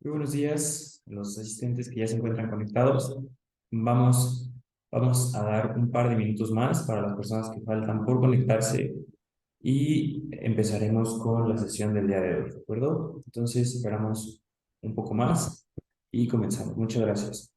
Muy buenos días a los asistentes que ya se encuentran conectados. Vamos, vamos a dar un par de minutos más para las personas que faltan por conectarse y empezaremos con la sesión del día de hoy, ¿de acuerdo? Entonces esperamos un poco más y comenzamos. Muchas gracias.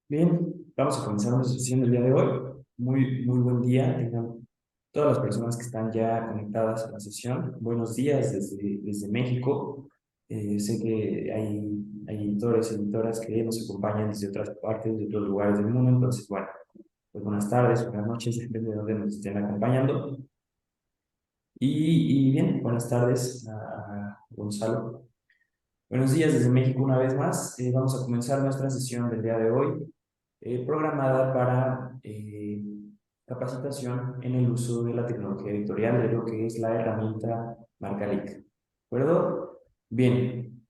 Bien, vamos a comenzar nuestra sesión del día de hoy. Muy buen día. Tengan todas las personas que están ya conectadas a la sesión. Buenos días desde México. Sé que hay editores y editoras que nos acompañan desde otras partes, de otros lugares del mundo. Entonces, bueno, pues buenas tardes, buenas noches, depende de dónde nos estén acompañando. Y bien, buenas tardes a Gonzalo. Buenos días desde México una vez más. Vamos a comenzar nuestra sesión del día de hoy, programada para capacitación en el uso de la tecnología editorial de lo que es la herramienta Marcalic. ¿De acuerdo? Bien,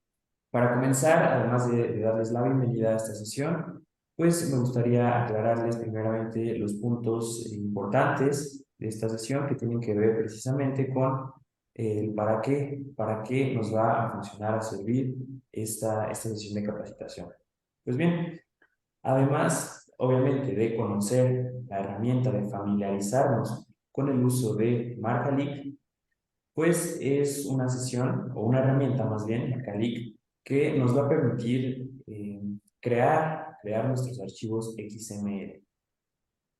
Para comenzar, además de darles la bienvenida a esta sesión, pues me gustaría aclararles primeramente los puntos importantes de esta sesión que tienen que ver precisamente con el para qué nos va a funcionar, a servir esta sesión de capacitación. Pues bien, además, obviamente, de conocer la herramienta, de familiarizarnos con el uso de Marcalic, pues es una sesión o una herramienta más bien, Marcalic, que nos va a permitir crear nuestros archivos XML. ¿De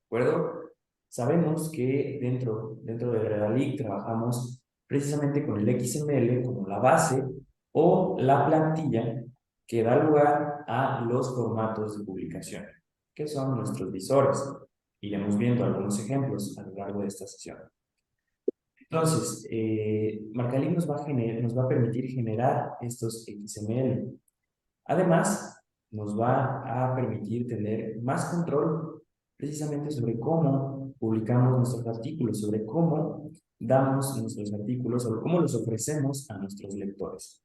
acuerdo? Sabemos que dentro de Redalic trabajamos precisamente con el XML como la base o la plantilla que da lugar a los formatos de publicación, que son nuestros visores. Iremos viendo algunos ejemplos a lo largo de esta sesión. Entonces, Marcalink nos va a permitir generar estos XML. Además, nos va a permitir tener más control precisamente sobre cómo publicamos nuestros artículos, sobre cómo damos nuestros artículos, sobre cómo los ofrecemos a nuestros lectores.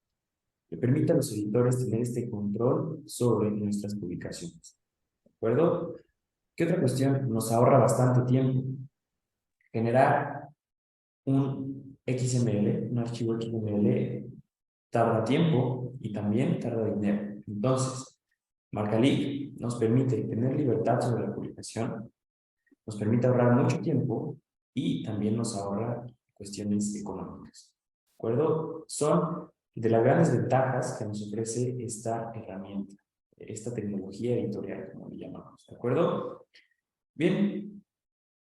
Le permite a los editores tener este control sobre nuestras publicaciones. ¿De acuerdo? ¿Qué otra cuestión? Nos ahorra bastante tiempo. Generar un XML, un archivo XML, tarda tiempo y también tarda dinero. Entonces, Marcalic nos permite tener libertad sobre la publicación, nos permite ahorrar mucho tiempo y también nos ahorra cuestiones económicas. ¿De acuerdo? Son de las grandes ventajas que nos ofrece esta herramienta, esta tecnología editorial, como le llamamos. ¿De acuerdo? Bien,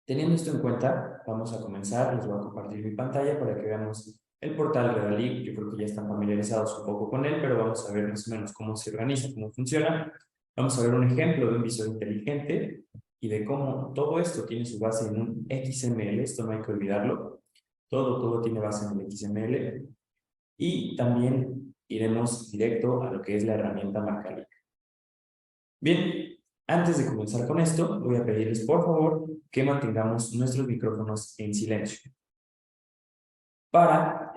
teniendo esto en cuenta, vamos a comenzar. Les voy a compartir mi pantalla para que veamos el portal Redalic. Yo creo que ya están familiarizados un poco con él, pero vamos a ver más o menos cómo se organiza, cómo funciona. Vamos a ver un ejemplo de un visor inteligente y de cómo todo esto tiene su base en un XML. Esto no hay que olvidarlo. Todo tiene base en el XML. Y también iremos directo a lo que es la herramienta Marcalic. Bien, antes de comenzar con esto, voy a pedirles por favor que mantengamos nuestros micrófonos en silencio para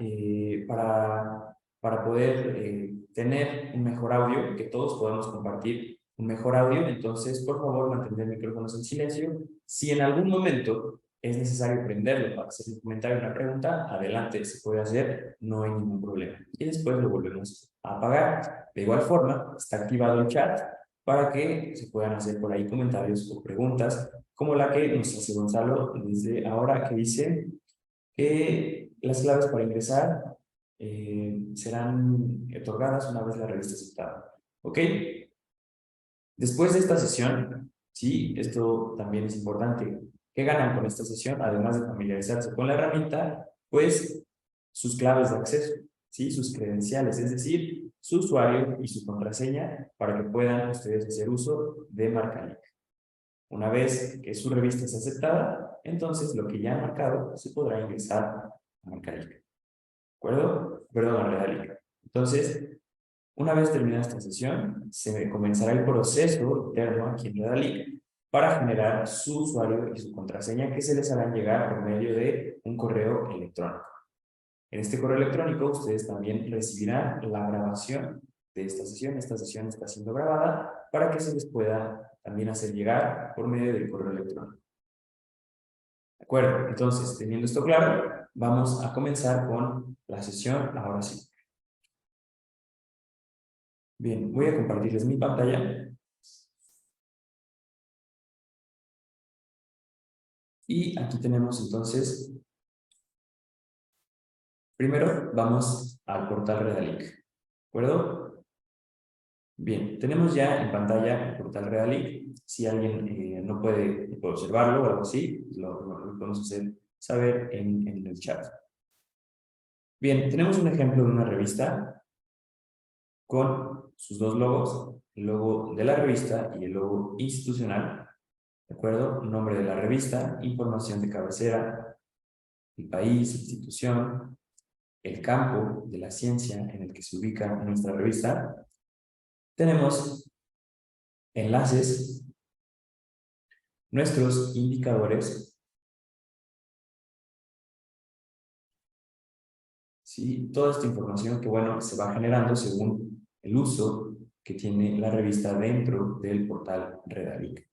poder tener un mejor audio, que todos podamos compartir un mejor audio. Entonces, por favor, mantener micrófonos en silencio. Si en algún momento es necesario prenderlo para hacer un comentario o una pregunta, adelante, se puede hacer, no hay ningún problema. Y después lo volvemos a apagar. De igual forma, está activado el chat para que se puedan hacer por ahí comentarios o preguntas, como la que nos hace Gonzalo desde ahora, que dice que las claves para ingresar serán otorgadas una vez la revista aceptada. ¿Ok? Después de esta sesión, sí, esto también es importante. ¿Qué ganan con esta sesión? Además de familiarizarse con la herramienta, pues sus claves de acceso, ¿sí? Sus credenciales, es decir, su usuario y su contraseña para que puedan ustedes hacer uso de Marcalic. Una vez que su revista es aceptada, entonces lo que ya han marcado se podrá ingresar a Marcalic. ¿De acuerdo? Perdón, a Redalic. Entonces, una vez terminada esta sesión, se comenzará el proceso interno aquí en Redalic para generar su usuario y su contraseña que se les harán llegar por medio de un correo electrónico. En este correo electrónico ustedes también recibirán la grabación de esta sesión. Esta sesión está siendo grabada para que se les pueda también hacer llegar por medio del correo electrónico. ¿De acuerdo? Entonces, teniendo esto claro, vamos a comenzar con la sesión ahora sí. Bien, voy a compartirles mi pantalla. Y aquí tenemos entonces, primero vamos al portal Redalic. ¿De acuerdo? Bien, tenemos ya en pantalla el portal Redalic. Si alguien no puede observarlo o algo así, pues lo podemos hacer saber en el chat. Bien, tenemos un ejemplo de una revista con sus dos logos, el logo de la revista y el logo institucional. ¿De acuerdo? Nombre de la revista, información de cabecera, el país, institución, el campo de la ciencia en el que se ubica nuestra revista. Tenemos enlaces, nuestros indicadores, ¿sí? Toda esta información que, bueno, se va generando según el uso que tiene la revista dentro del portal Redalic.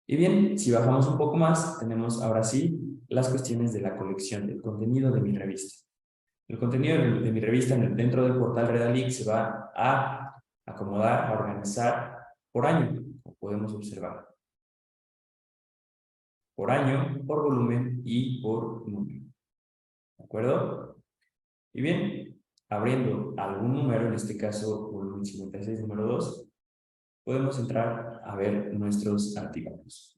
Y bien, si bajamos un poco más, tenemos ahora sí las cuestiones de la colección, del contenido de mi revista. El contenido de mi revista dentro del portal Redalic se va a acomodar, a organizar por año, como podemos observar. Por año, por volumen y por número. ¿De acuerdo? Y bien, abriendo algún número, en este caso volumen 56, número 2, podemos entrar a ver nuestros artículos.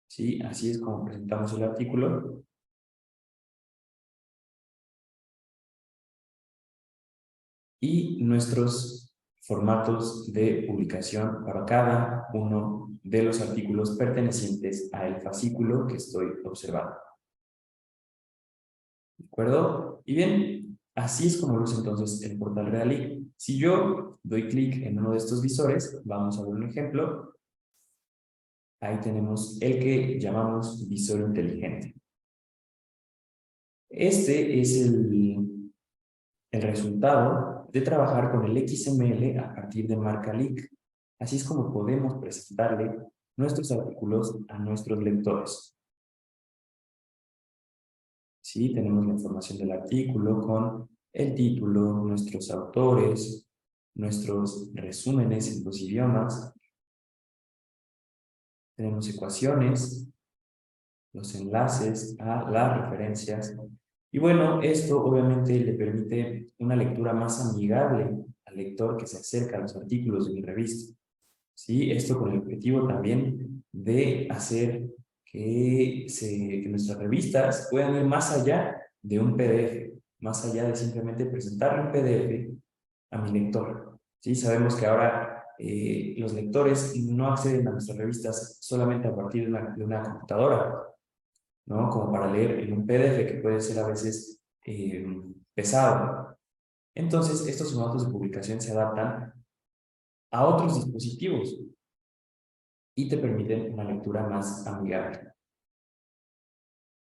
¿Sí? Así es como presentamos el artículo. Y nuestros formatos de publicación para cada uno de los artículos pertenecientes al fascículo que estoy observando. ¿De acuerdo? Y bien, así es como luce entonces el portal Redalic. Si yo doy clic en uno de estos visores, vamos a ver un ejemplo. Ahí tenemos el que llamamos visor inteligente. Este es el resultado de trabajar con el XML a partir de MarcaLic. Así es como podemos presentarle nuestros artículos a nuestros lectores. ¿Sí? Tenemos la información del artículo con el título, nuestros autores, nuestros resúmenes en los idiomas. Tenemos ecuaciones, los enlaces a las referencias. Y bueno, esto obviamente le permite una lectura más amigable al lector que se acerca a los artículos de mi revista. ¿Sí? Esto con el objetivo también de hacer que nuestras revistas puedan ir más allá de un PDF, más allá de simplemente presentarle un PDF a mi lector. ¿Sí? Sabemos que ahora los lectores no acceden a nuestras revistas solamente a partir de una computadora, ¿no? Como para leer en un PDF que puede ser a veces pesado. Entonces, estos formatos de publicación se adaptan a otros dispositivos y te permiten una lectura más amigable. ¿De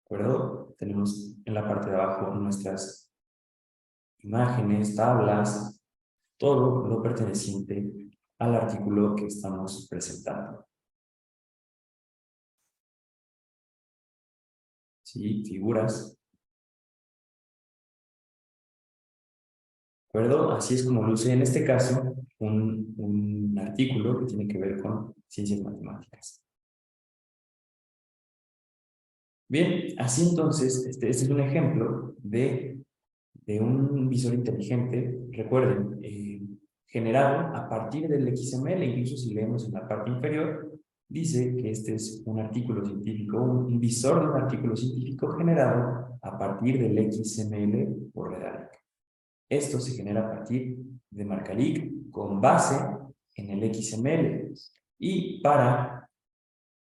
acuerdo? Tenemos en la parte de abajo nuestras imágenes, tablas, todo lo perteneciente al artículo que estamos presentando. ¿Sí? Figuras. ¿De acuerdo? Así es como luce en este caso un artículo que tiene que ver con ciencias matemáticas. Bien, así entonces, este es un ejemplo de un visor inteligente, recuerden, generado a partir del XML, incluso si leemos en la parte inferior, dice que este es un artículo científico, un visor de un artículo científico generado a partir del XML por Redalic. Esto se genera a partir de MarcaLic con base en el XML. Y para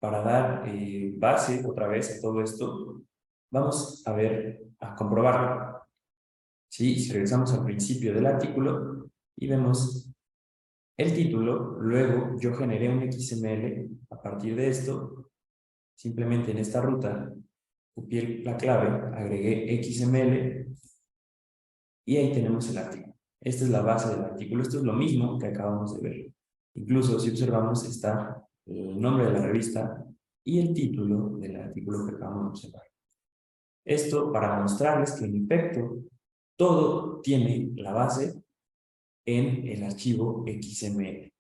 dar base otra vez a todo esto, vamos a ver, a comprobarlo. ¿Sí? Si regresamos al principio del artículo y vemos el título, luego yo generé un XML a partir de esto, simplemente en esta ruta, copié la clave, agregué XML y ahí tenemos el artículo. Esta es la base del artículo, esto es lo mismo que acabamos de ver. Incluso si observamos está el nombre de la revista y el título del artículo que acabamos de observar. Esto para mostrarles que en efecto todo tiene la base en el archivo XML. ¿De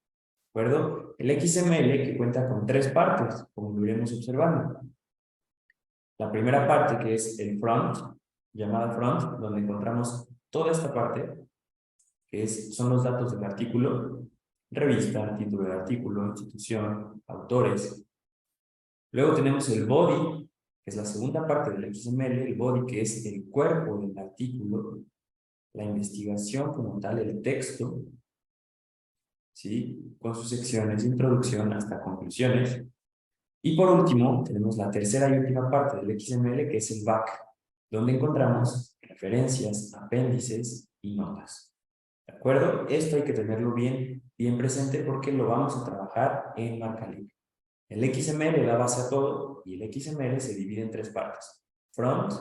acuerdo? El XML que cuenta con tres partes, como lo iremos observando. La primera parte que es el front, llamada front, donde encontramos toda esta parte, que son los datos del artículo, revista, título del artículo, institución, autores. Luego tenemos el body, que es la segunda parte del XML, el body que es el cuerpo del artículo, la investigación como tal, el texto, ¿sí? Con sus secciones de introducción hasta conclusiones. Y por último, tenemos la tercera y última parte del XML, que es el back, donde encontramos referencias, apéndices y notas. ¿De acuerdo? Esto hay que tenerlo bien presente porque lo vamos a trabajar en MarcaLic. El XML da base a todo y el XML se divide en tres partes: front,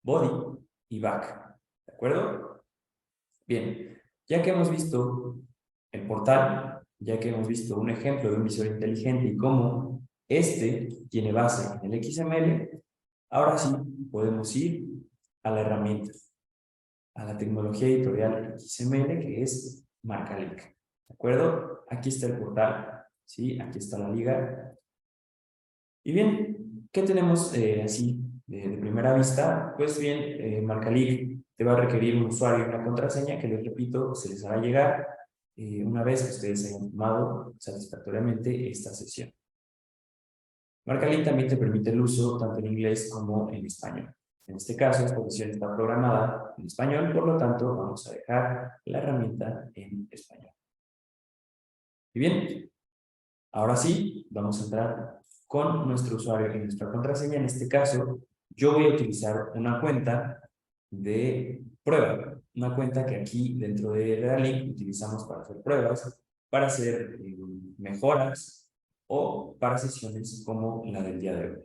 body y back. ¿De acuerdo? Bien, Ya que hemos visto el portal, ya que hemos visto un ejemplo de un visor inteligente y cómo este tiene base en el XML, ahora sí podemos ir a la herramienta, a la tecnología editorial XML, que es MarcaLink. ¿De acuerdo? Aquí está el portal, ¿sí? Aquí está la liga. Y bien, ¿qué tenemos así de primera vista? Pues bien, MarcaLink te va a requerir un usuario y una contraseña que, les repito, se les hará llegar una vez que ustedes hayan tomado satisfactoriamente esta sesión. MarcaLink también te permite el uso tanto en inglés como en español. En este caso, esta sesión está programada en español, por lo tanto, vamos a dejar la herramienta en español. Y bien, ahora sí, vamos a entrar con nuestro usuario y nuestra contraseña. En este caso, yo voy a utilizar una cuenta de prueba, una cuenta que aquí dentro de Redalink utilizamos para hacer pruebas, para hacer mejoras o para sesiones como la del día de hoy.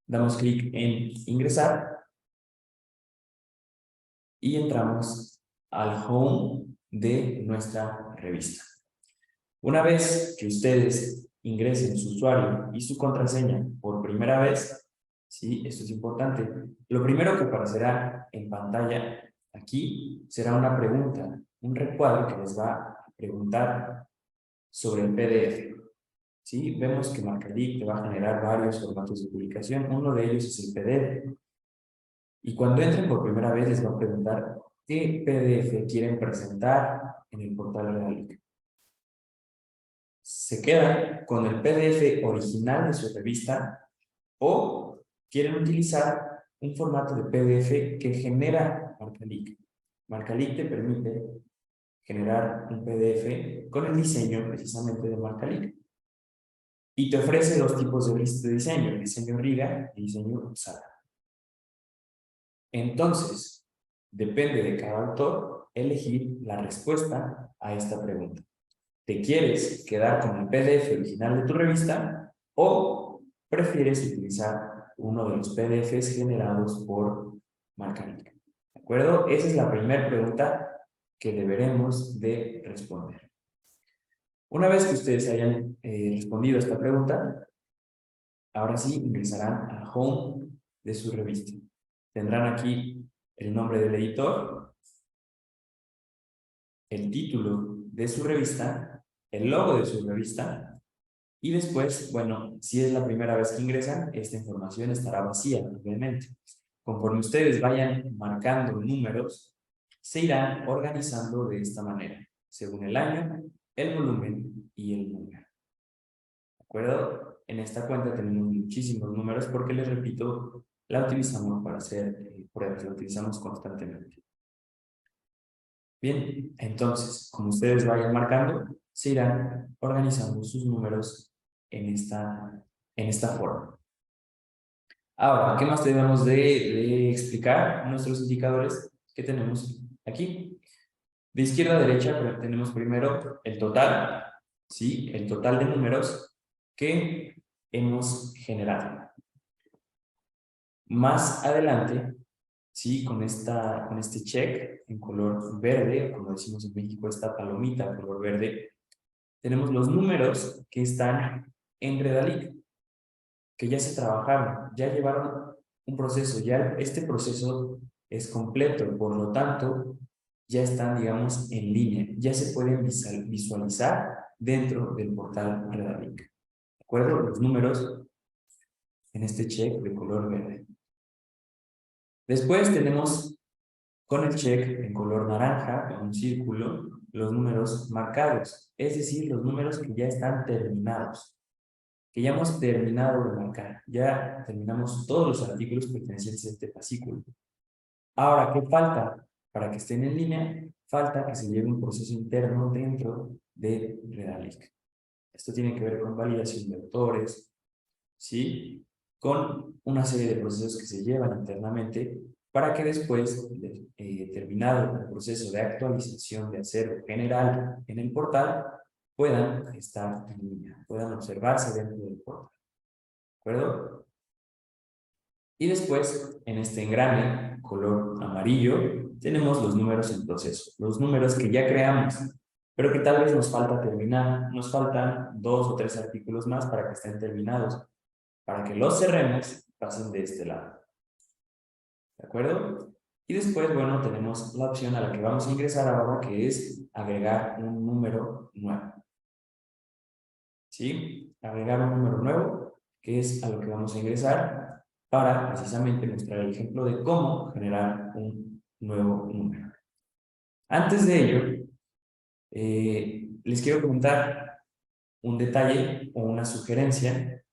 Damos clic en ingresar y entramos al home de nuestra revista. Una vez que ustedes ingresen su usuario y su contraseña por primera vez, sí, esto es importante, lo primero que aparecerá en pantalla aquí será una pregunta, un recuadro que les va a preguntar sobre el PDF. ¿Sí? Vemos que MarcaLink te va a generar varios formatos de publicación, uno de ellos es el PDF. Y cuando entren por primera vez les va a preguntar qué PDF quieren presentar en el portal Redalink. ¿Se quedan con el PDF original de su revista o quieren utilizar un formato de PDF que genera MarcaLink? MarcaLink te permite generar un PDF con el diseño precisamente de MarcaLink y te ofrece dos tipos de diseño, el diseño Riga y el diseño Sala. Entonces, depende de cada autor elegir la respuesta a esta pregunta. ¿Te quieres quedar con el PDF original de tu revista o prefieres utilizar uno de los PDFs generados por MarcaLink? ¿De acuerdo? Esa es la primera pregunta que deberemos de responder. Una vez que ustedes hayan respondido a esta pregunta, ahora sí ingresarán al home de su revista. Tendrán aquí el nombre del editor, el título de su revista, el logo de su revista, y después, bueno, si es la primera vez que ingresan, esta información estará vacía, obviamente. Conforme ustedes vayan marcando números, se irán organizando de esta manera, según el año, el volumen y el número. ¿De acuerdo? En esta cuenta tenemos muchísimos números porque, les repito, la utilizamos para hacer pruebas, la utilizamos constantemente. Bien, entonces, como ustedes vayan marcando, se irán organizando sus números en esta forma. Ahora, ¿qué más debemos de explicar? Nuestros indicadores que tenemos aquí. De izquierda a derecha tenemos primero el total, ¿sí? El total de números que hemos generado. Más adelante, ¿sí? Con este check en color verde, como decimos en México, esta palomita color verde, tenemos los números que están en Redalink, que ya se trabajaron, ya llevaron un proceso, ya este proceso es completo, por lo tanto, ya están, digamos, en línea, ya se pueden visualizar dentro del portal Redalink. ¿De acuerdo? Los números en este check de color verde. Después tenemos con el check en color naranja, en un círculo, los números marcados, es decir, los números que ya están terminados, que ya hemos terminado de marcar, ya terminamos todos los artículos pertenecientes a este fascículo. Ahora, ¿qué falta? Para que estén en línea, falta que se lleve un proceso interno dentro de Redalink. Esto tiene que ver con validación de autores, ¿sí? Con una serie de procesos que se llevan internamente para que después, terminado el proceso de actualización de acervo general en el portal, puedan estar en línea, puedan observarse dentro del portal. ¿De acuerdo? Y después, en este engrane color amarillo, tenemos los números en proceso, los números que ya creamos, pero que tal vez nos falta terminar. Nos faltan 2 o 3 artículos más para que estén terminados, para que los cerremos, pasen de este lado. ¿De acuerdo? Y después, bueno, tenemos la opción a la que vamos a ingresar ahora, que es agregar un número nuevo. ¿Sí? Agregar un número nuevo, que es a lo que vamos a ingresar para precisamente mostrar el ejemplo de cómo generar un nuevo número. Antes de ello, les quiero comentar un detalle o una sugerencia,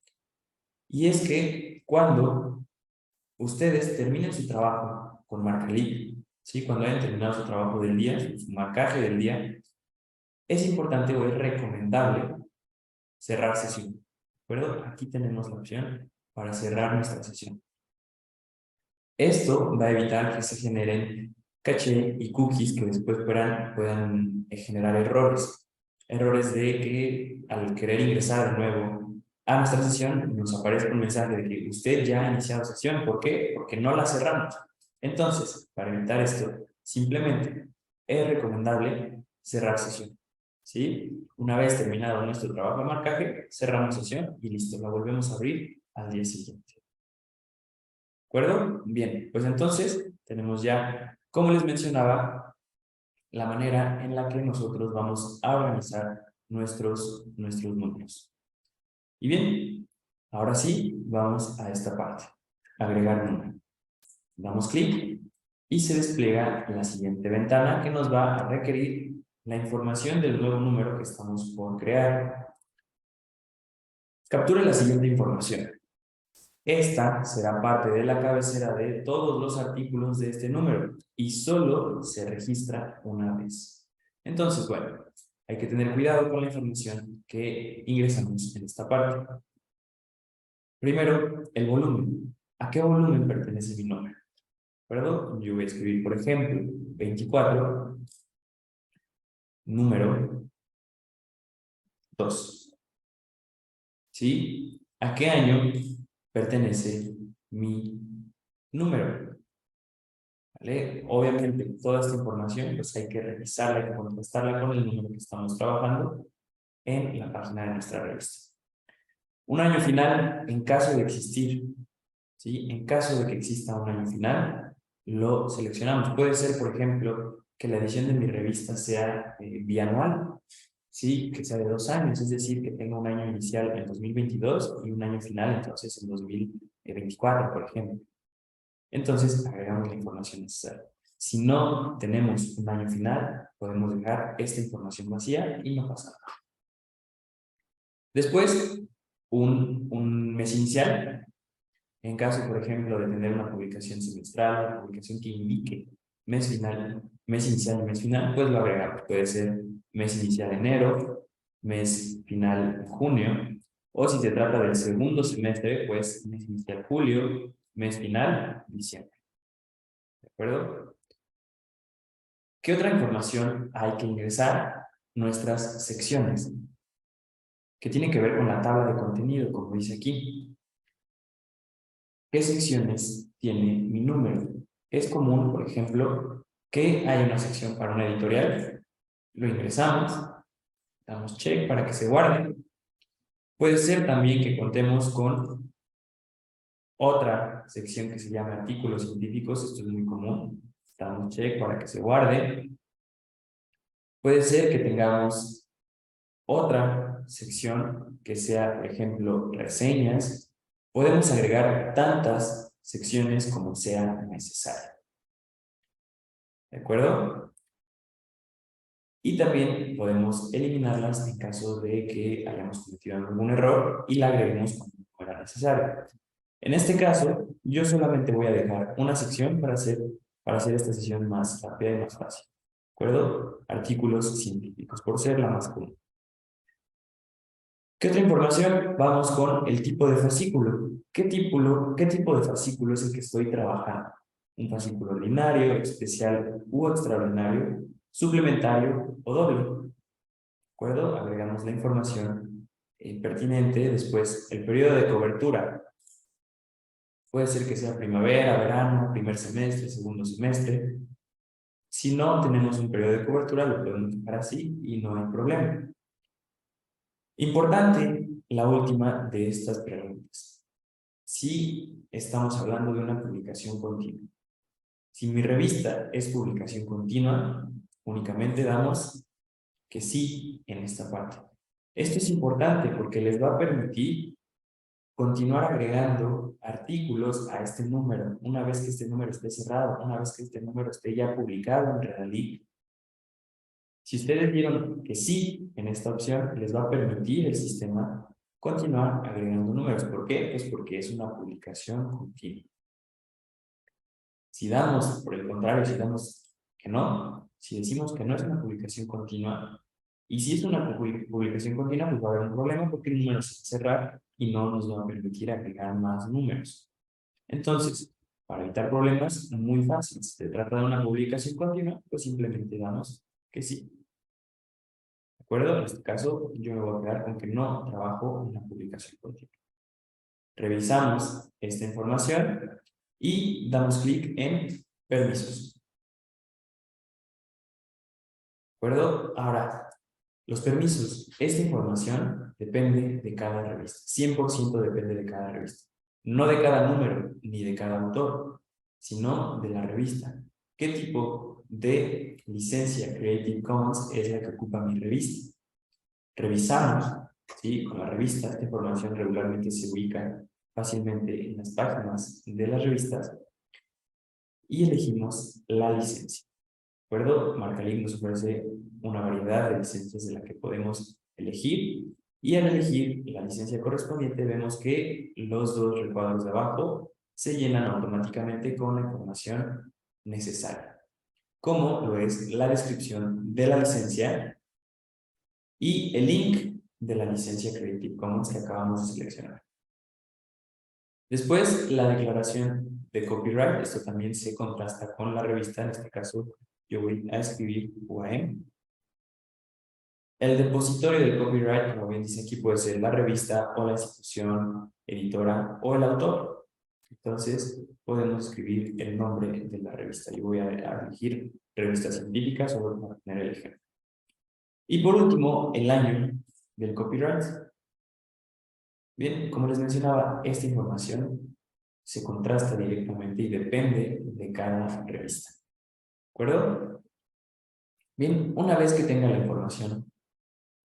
y es que cuando ustedes terminen su trabajo con Marcalip, ¿sí? Cuando hayan terminado su trabajo del día, su marcaje del día, es importante o es recomendable cerrar sesión. ¿De acuerdo? Aquí tenemos la opción para cerrar nuestra sesión. Esto va a evitar que se generen caché y cookies que después puedan generar errores. Errores de que al querer ingresar de nuevo a nuestra sesión nos aparezca un mensaje de que usted ya ha iniciado sesión. ¿Por qué? Porque no la cerramos. Entonces, para evitar esto, simplemente es recomendable cerrar sesión. ¿Sí? Una vez terminado nuestro trabajo de marcaje, cerramos sesión y listo, la volvemos a abrir al día siguiente. ¿De acuerdo? Bien, pues entonces tenemos ya, como les mencionaba, la manera en la que nosotros vamos a organizar nuestros números. Y bien, ahora sí, vamos a esta parte, agregar número. Damos clic y se despliega la siguiente ventana que nos va a requerir la información del nuevo número que estamos por crear. Capture la siguiente información. Esta será parte de la cabecera de todos los artículos de este número y solo se registra una vez. Entonces, bueno, hay que tener cuidado con la información que ingresamos en esta parte. Primero, el volumen. ¿A qué volumen pertenece mi número? ¿De acuerdo? Yo voy a escribir, por ejemplo, 24, número 2. ¿Sí? ¿A qué año pertenece mi número? ¿Vale? Obviamente, toda esta información pues hay que revisarla, hay que contrastarla con el número que estamos trabajando en la página de nuestra revista. Un año final, en caso de existir, ¿sí? En caso de que exista un año final, lo seleccionamos. Puede ser, por ejemplo, que la edición de mi revista sea bianual, ¿sí? Que sea de 2 años, es decir, que tenga un año inicial en 2022 y un año final, entonces, en 2024, por ejemplo. Entonces, agregamos la información necesaria. Si no tenemos un año final, podemos dejar esta información vacía y no pasa nada. Después, un mes inicial. En caso, por ejemplo, de tener una publicación semestral, una publicación que indique mes final, mes inicial y mes final, pues lo agregamos. Puede ser mes inicial enero, mes final junio, o si se trata del segundo semestre, pues mes inicial julio, mes final diciembre. ¿De acuerdo? ¿Qué otra información hay que ingresar? Nuestras secciones, que tienen que ver con la tabla de contenido, como dice aquí. ¿Qué secciones tiene mi número? Es común, por ejemplo, que haya una sección para una editorial, lo ingresamos, damos check para que se guarde. Puede ser también que contemos con otra sección que se llama artículos científicos, esto es muy común, damos check para que se guarde. Puede ser que tengamos otra sección que sea, por ejemplo, reseñas. Podemos agregar tantas secciones como sea necesario. ¿De acuerdo? Y también podemos eliminarlas en caso de que hayamos cometido algún error y la agreguemos cuando no era necesario. En este caso, yo solamente voy a dejar una sección para hacer esta sesión más rápida y más fácil. ¿De acuerdo? Artículos científicos, por ser la más común. ¿Qué otra información? Vamos con el tipo de fascículo. ¿Qué tipo de fascículo es el que estoy trabajando? ¿Un fascículo ordinario, especial u extraordinario, suplementario o doble? ¿De acuerdo? Agregamos la información pertinente. Después, el periodo de cobertura. Puede ser que sea primavera, verano, primer semestre, segundo semestre. Si no tenemos un periodo de cobertura, lo podemos dejar así y no hay problema. Importante, la última de estas preguntas. Si estamos hablando de una publicación continua. Si mi revista es publicación continua, únicamente damos que sí en esta parte. Esto es importante porque les va a permitir continuar agregando artículos a este número, una vez que este número esté cerrado, una vez que este número esté ya publicado en Redalí. Si ustedes dieron que sí en esta opción, les va a permitir el sistema continuar agregando números. ¿Por qué? Pues porque es una publicación continua. Si damos, por el contrario, si damos que no, si decimos que no es una publicación continua, y si es una publicación continua, pues va a haber un problema porque el número se va a cerrar y no nos va a permitir agregar más números. Entonces, para evitar problemas, muy fácil. Si se trata de una publicación continua, pues simplemente damos que sí. ¿De acuerdo? En este caso, yo me voy a quedar con que no trabajo en una publicación continua. Revisamos esta información y damos clic en permisos. ¿De acuerdo? Ahora, los permisos. Esta información depende de cada revista. 100% depende de cada revista. No de cada número ni de cada autor, sino de la revista. ¿Qué tipo de licencia Creative Commons es la que ocupa mi revista? Revisamos, ¿sí? Con la revista, esta información regularmente se ubica fácilmente en las páginas de las revistas y elegimos la licencia. ¿De acuerdo? Marcalink nos ofrece una variedad de licencias de la que podemos elegir y al elegir la licencia correspondiente vemos que los dos recuadros de abajo se llenan automáticamente con la información necesaria, como lo es la descripción de la licencia y el link de la licencia Creative Commons que acabamos de seleccionar. Después, la declaración de copyright, esto también se contrasta con la revista, en este caso yo voy a escribir UAM. El depositorio del copyright, como bien dice aquí, puede ser la revista o la institución editora o el autor. Entonces, podemos escribir el nombre de la revista. Yo voy a elegir revistas científicas solo para tener el ejemplo. Y por último, el año del copyright. Bien, como les mencionaba, esta información se contrasta directamente y depende de cada revista. ¿De acuerdo? Bien, una vez que tenga la información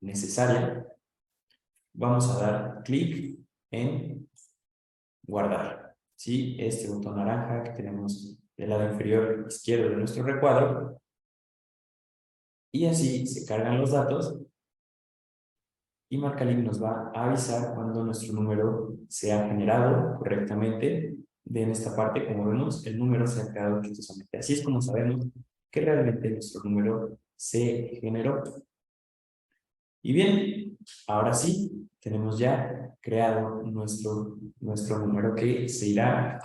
necesaria, vamos a dar clic en guardar. ¿Sí? Este botón naranja que tenemos del lado inferior izquierdo de nuestro recuadro. Y así se cargan los datos y Marcalink nos va a avisar cuando nuestro número se ha generado correctamente. En esta parte, como vemos, el número se ha creado exitosamente. Así es como sabemos que realmente nuestro número se generó. Y bien, ahora sí, tenemos ya creado nuestro número que será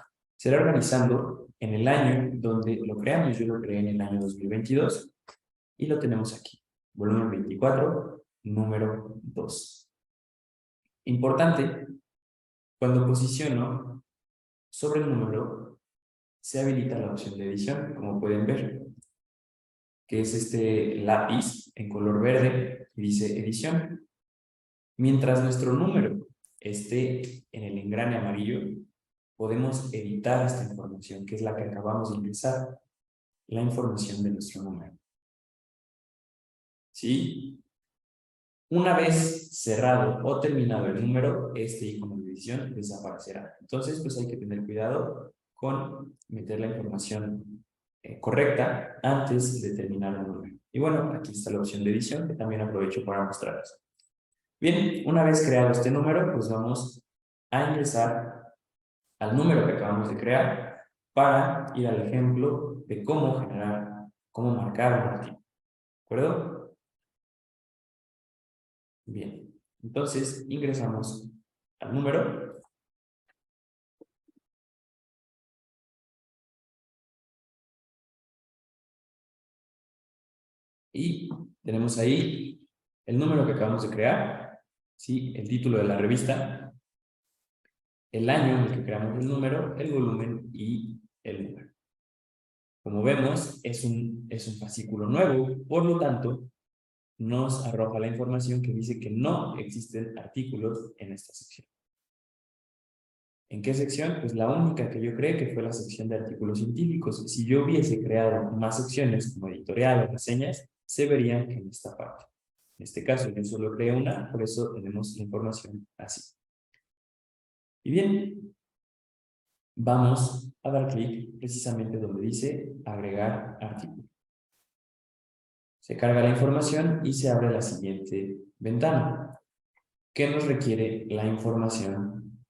organizando en el año donde lo creamos. Yo lo creé en el año 2022 y lo tenemos aquí. Volumen 24, número 2. Importante, cuando posiciono sobre el número, se habilita la opción de edición, como pueden ver, que es este lápiz en color verde que dice edición. Mientras nuestro número esté en el engrane amarillo, podemos editar esta información, que es la que acabamos de ingresar, la información de nuestro número. ¿Sí? Una vez cerrado o terminado el número, este icono de edición desaparecerá. Entonces, pues hay que tener cuidado con meter la información correcta antes de terminar el número. Y bueno, aquí está la opción de edición que también aprovecho para mostrarles. Bien, una vez creado este número, pues vamos a ingresar al número que acabamos de crear para ir al ejemplo de cómo generar, cómo marcar un artículo. ¿De acuerdo? Bien, entonces ingresamos al número y tenemos ahí el número que acabamos de crear, ¿sí? El título de la revista, el año en el que creamos el número, el volumen y el número. Como vemos, es un fascículo nuevo, por lo tanto, nos arroja la información que dice que no existen artículos en esta sección. ¿En qué sección? Pues la única que yo creé que fue la sección de artículos científicos. Si yo hubiese creado más secciones como editorial o reseñas, se verían en esta parte. En este caso yo solo creé una, por eso tenemos la información así. Y bien, vamos a dar clic precisamente donde dice agregar artículo. Se carga la información y se abre la siguiente ventana, que nos requiere la información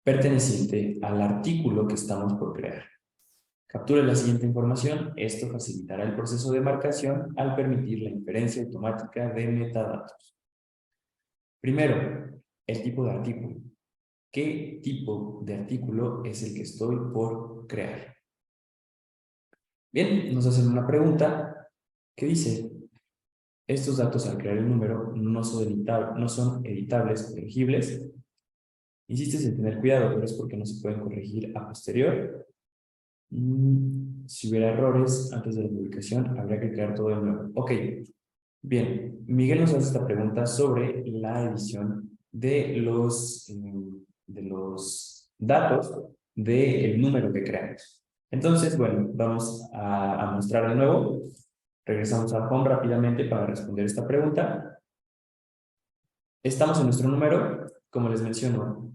perteneciente al artículo que estamos por crear. Capture la siguiente información. Esto facilitará el proceso de marcación al permitir la inferencia automática de metadatos. Primero, el tipo de artículo. ¿Qué tipo de artículo es el que estoy por crear? Bien, nos hacen una pregunta que dice: estos datos al crear el número no son editables, corregibles. Insistes en tener cuidado, pero es porque no se pueden corregir a posterior. Si hubiera errores antes de la publicación, habría que crear todo de nuevo. Ok, bien. Miguel nos hace esta pregunta sobre la edición de los datos del número que creamos. Entonces, bueno, vamos a mostrar de nuevo. Regresamos al home rápidamente para responder esta pregunta. Estamos en nuestro número, como les menciono,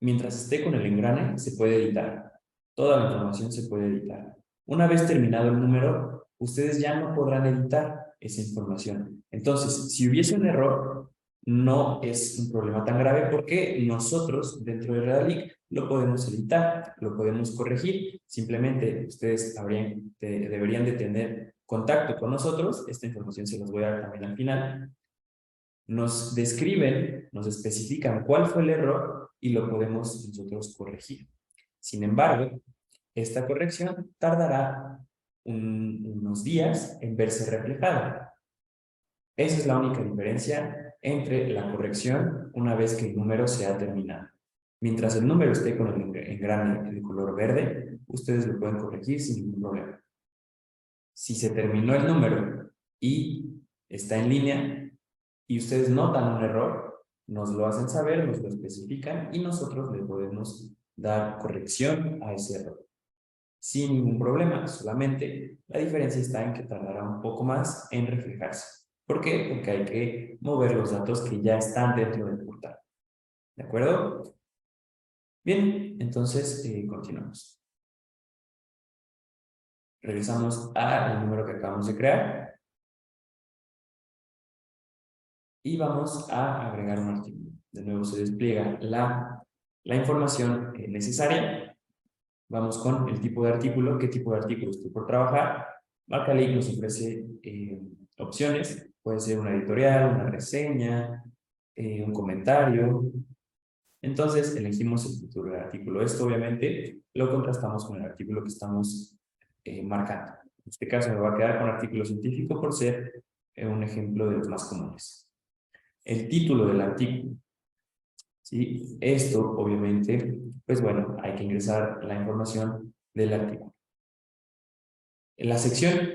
mientras esté con el engrane se puede editar. Toda la información se puede editar. Una vez terminado el número, ustedes ya no podrán editar esa información. Entonces, si hubiese un error, no es un problema tan grave porque nosotros dentro de Redalic lo podemos editar, lo podemos corregir. Simplemente ustedes deberían de tener contacto con nosotros. Esta información se los voy a dar también al final. Nos describen, nos especifican cuál fue el error y lo podemos nosotros corregir. Sin embargo, esta corrección tardará unos días en verse reflejada. Esa es la única diferencia entre la corrección una vez que el número se ha terminado. Mientras el número esté con el engrane de color verde, ustedes lo pueden corregir sin ningún problema. Si se terminó el número y está en línea, y ustedes notan un error, nos lo hacen saber, nos lo especifican y nosotros le podemos dar corrección a ese error. Sin ningún problema, solamente la diferencia está en que tardará un poco más en reflejarse. ¿Por qué? Porque hay que mover los datos que ya están dentro del portal. ¿De acuerdo? Bien, entonces continuamos. Regresamos al número que acabamos de crear. Y vamos a agregar un artículo. De nuevo se despliega la información necesaria. Vamos con el tipo de artículo. ¿Qué tipo de artículo estoy por trabajar? Marcalic nos ofrece opciones. Puede ser una editorial, una reseña, un comentario. Entonces elegimos el título del artículo. Esto obviamente lo contrastamos con el artículo que estamos marcando. En este caso me va a quedar con artículo científico por ser un ejemplo de los más comunes. El título del artículo. ¿Sí? Esto, obviamente, pues bueno, hay que ingresar la información del artículo. En la sección,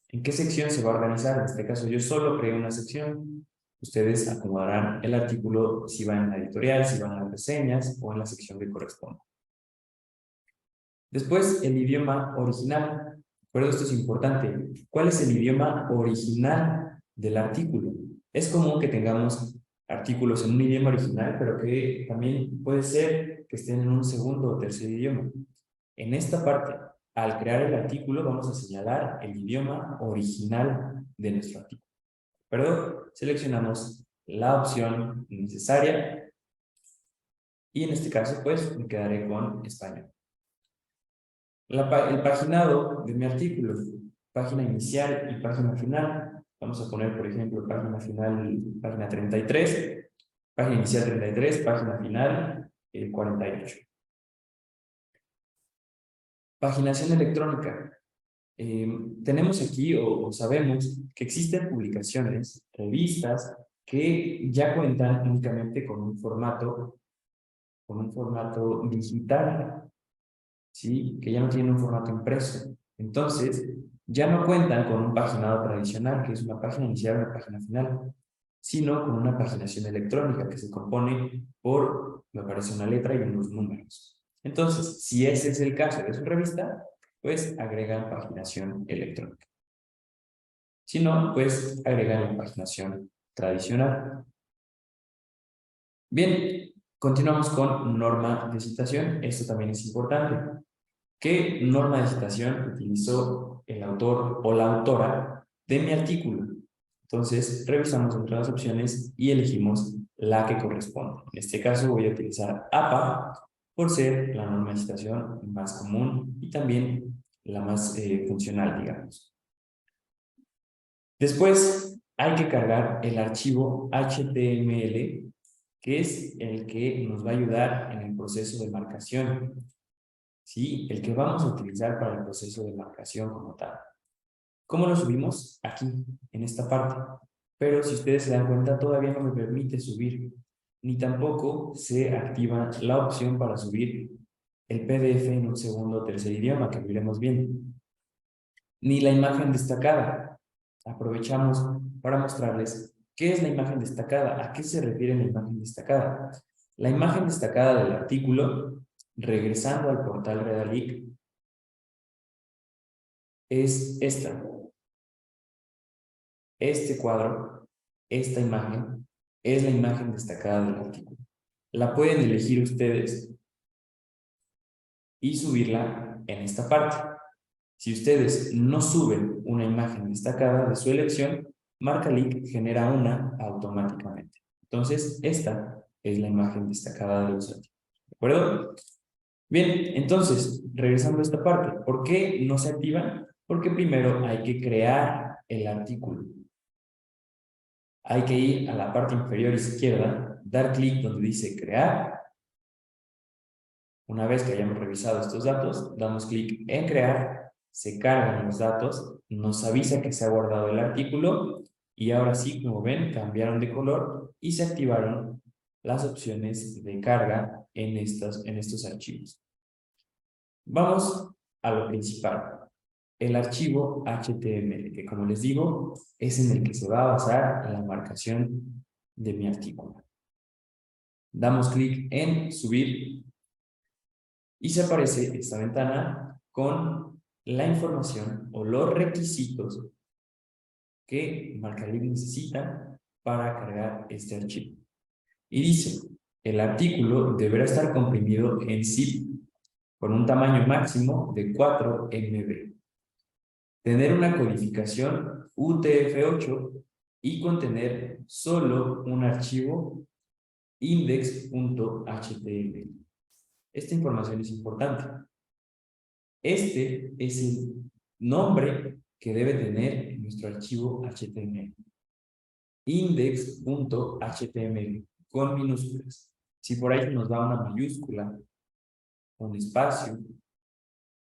¿en qué sección se va a organizar? En este caso, yo solo creé una sección. Ustedes acomodarán el artículo si van en la editorial, si van a las reseñas o en la sección que corresponda. Después, el idioma original. Pero esto es importante. ¿Cuál es el idioma original del artículo? Es común que tengamos artículos en un idioma original, pero que también puede ser que estén en un segundo o tercer idioma. En esta parte, al crear el artículo, vamos a señalar el idioma original de nuestro artículo. ¿Perdón? Seleccionamos la opción necesaria y en este caso, pues, me quedaré con español. El paginado de mi artículo, página inicial y página final. Vamos a poner, por ejemplo, página final, página 33, página inicial 33, página final 48. Paginación electrónica. Tenemos aquí, o sabemos, que existen publicaciones, revistas, que ya cuentan únicamente con un formato digital, ¿sí? Que ya no tienen un formato impreso. Entonces, ya no cuentan con un paginado tradicional, que es una página inicial y una página final, sino con una paginación electrónica que se compone por, me parece, una letra y unos números. Entonces, si ese es el caso de su revista, pues agregan paginación electrónica. Si no, pues agregan la paginación tradicional. Bien, continuamos con norma de citación. Esto también es importante. ¿Qué norma de citación utilizó el autor o la autora de mi artículo? Entonces, revisamos entre las opciones y elegimos la que corresponde. En este caso voy a utilizar APA por ser la norma de citación más común y también la más funcional, digamos. Después hay que cargar el archivo HTML, que es el que nos va a ayudar en el proceso de marcación. ¿Sí? El que vamos a utilizar para el proceso de marcación como tal. ¿Cómo lo subimos? Aquí, en esta parte. Pero si ustedes se dan cuenta, todavía no me permite subir, ni tampoco se activa la opción para subir el PDF en un segundo o tercer idioma, que veremos bien. Ni la imagen destacada. Aprovechamos para mostrarles qué es la imagen destacada, a qué se refiere la imagen destacada. La imagen destacada del artículo, regresando al portal Redalic, es esta. Este cuadro, esta imagen, es la imagen destacada del artículo. La pueden elegir ustedes y subirla en esta parte. Si ustedes no suben una imagen destacada de su elección, MarcaLic genera una automáticamente. Entonces, esta es la imagen destacada de los artículos. ¿De acuerdo? Bien, entonces, regresando a esta parte, ¿por qué no se activan? Porque primero hay que crear el artículo. Hay que ir a la parte inferior izquierda, dar clic donde dice crear. Una vez que hayamos revisado estos datos, damos clic en crear, se cargan los datos, nos avisa que se ha guardado el artículo y ahora sí, como ven, cambiaron de color y se activaron las opciones de carga en estos archivos. Vamos a lo principal, el archivo HTML, que como les digo, es en el que se va a basar la marcación de mi artículo. Damos clic en subir y se aparece esta ventana con la información o los requisitos que MarcaLic necesita para cargar este archivo. Y dice, el artículo deberá estar comprimido en zip con un tamaño máximo de 4 MB. Tener una codificación UTF-8 y contener solo un archivo index.html. Esta información es importante. Este es el nombre que debe tener nuestro archivo HTML. Index.html con minúsculas. Si por ahí nos da una mayúscula, un espacio,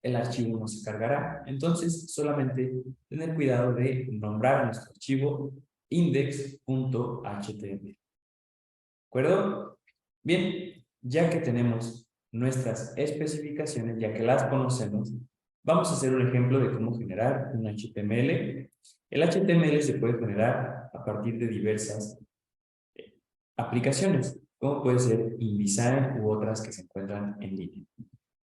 el archivo no se cargará. Entonces, solamente tener cuidado de nombrar nuestro archivo index.html. ¿De acuerdo? Bien, ya que tenemos nuestras especificaciones, ya que las conocemos, vamos a hacer un ejemplo de cómo generar un HTML. El HTML se puede generar a partir de diversas aplicaciones, como puede ser InDesign u otras que se encuentran en línea.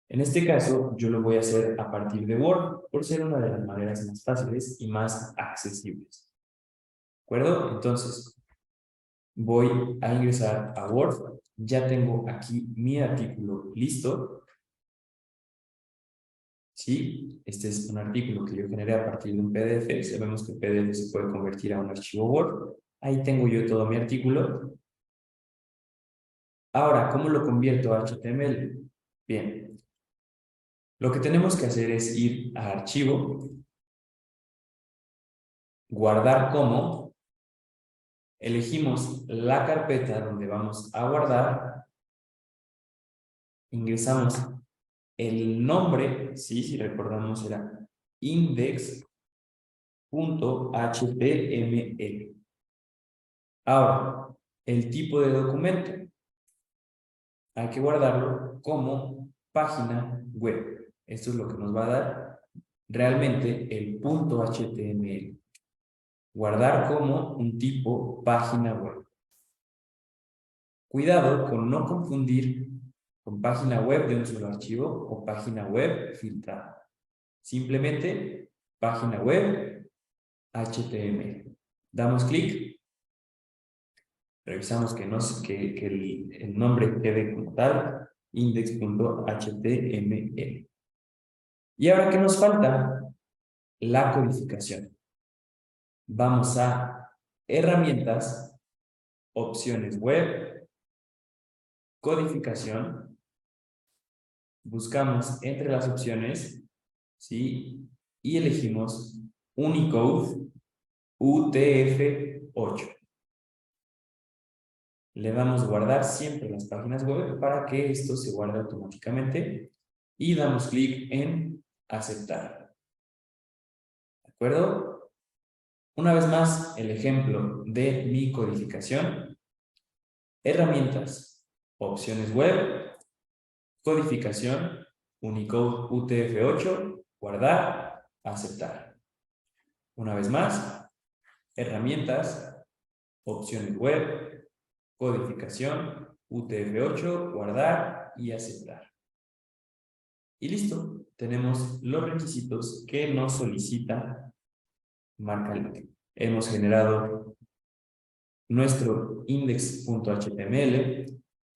En este caso, yo lo voy a hacer a partir de Word, por ser una de las maneras más fáciles y más accesibles. ¿De acuerdo? Entonces, voy a ingresar a Word. Ya tengo aquí mi artículo listo. ¿Sí? Este es un artículo que yo generé a partir de un PDF. Sabemos que el PDF se puede convertir a un archivo Word. Ahí tengo yo todo mi artículo. Ahora, ¿cómo lo convierto a HTML? Bien, lo que tenemos que hacer es ir a Archivo, Guardar como, elegimos la carpeta donde vamos a guardar, ingresamos el nombre, ¿sí? Si recordamos era index.html. Ahora, el tipo de documento, hay que guardarlo como página web. Esto es lo que nos va a dar realmente el punto HTML. Guardar como un tipo página web. Cuidado con no confundir con página web de un solo archivo o página web filtrada. Simplemente página web HTML. Damos clic, revisamos que el nombre quede como tal, index.html. ¿Y ahora qué nos falta? La codificación. Vamos a herramientas, opciones web, codificación. Buscamos entre las opciones, ¿sí? Y elegimos Unicode UTF-8. Le damos guardar siempre las páginas web para que esto se guarde automáticamente y damos clic en aceptar. ¿De acuerdo? Una vez más, el ejemplo de mi codificación. Herramientas, opciones web, codificación, Unicode UTF-8, guardar, aceptar. Una vez más, herramientas, opciones web, codificación, UTF-8, guardar y aceptar. Y listo, tenemos los requisitos que nos solicita Marcalink. Hemos generado nuestro index.html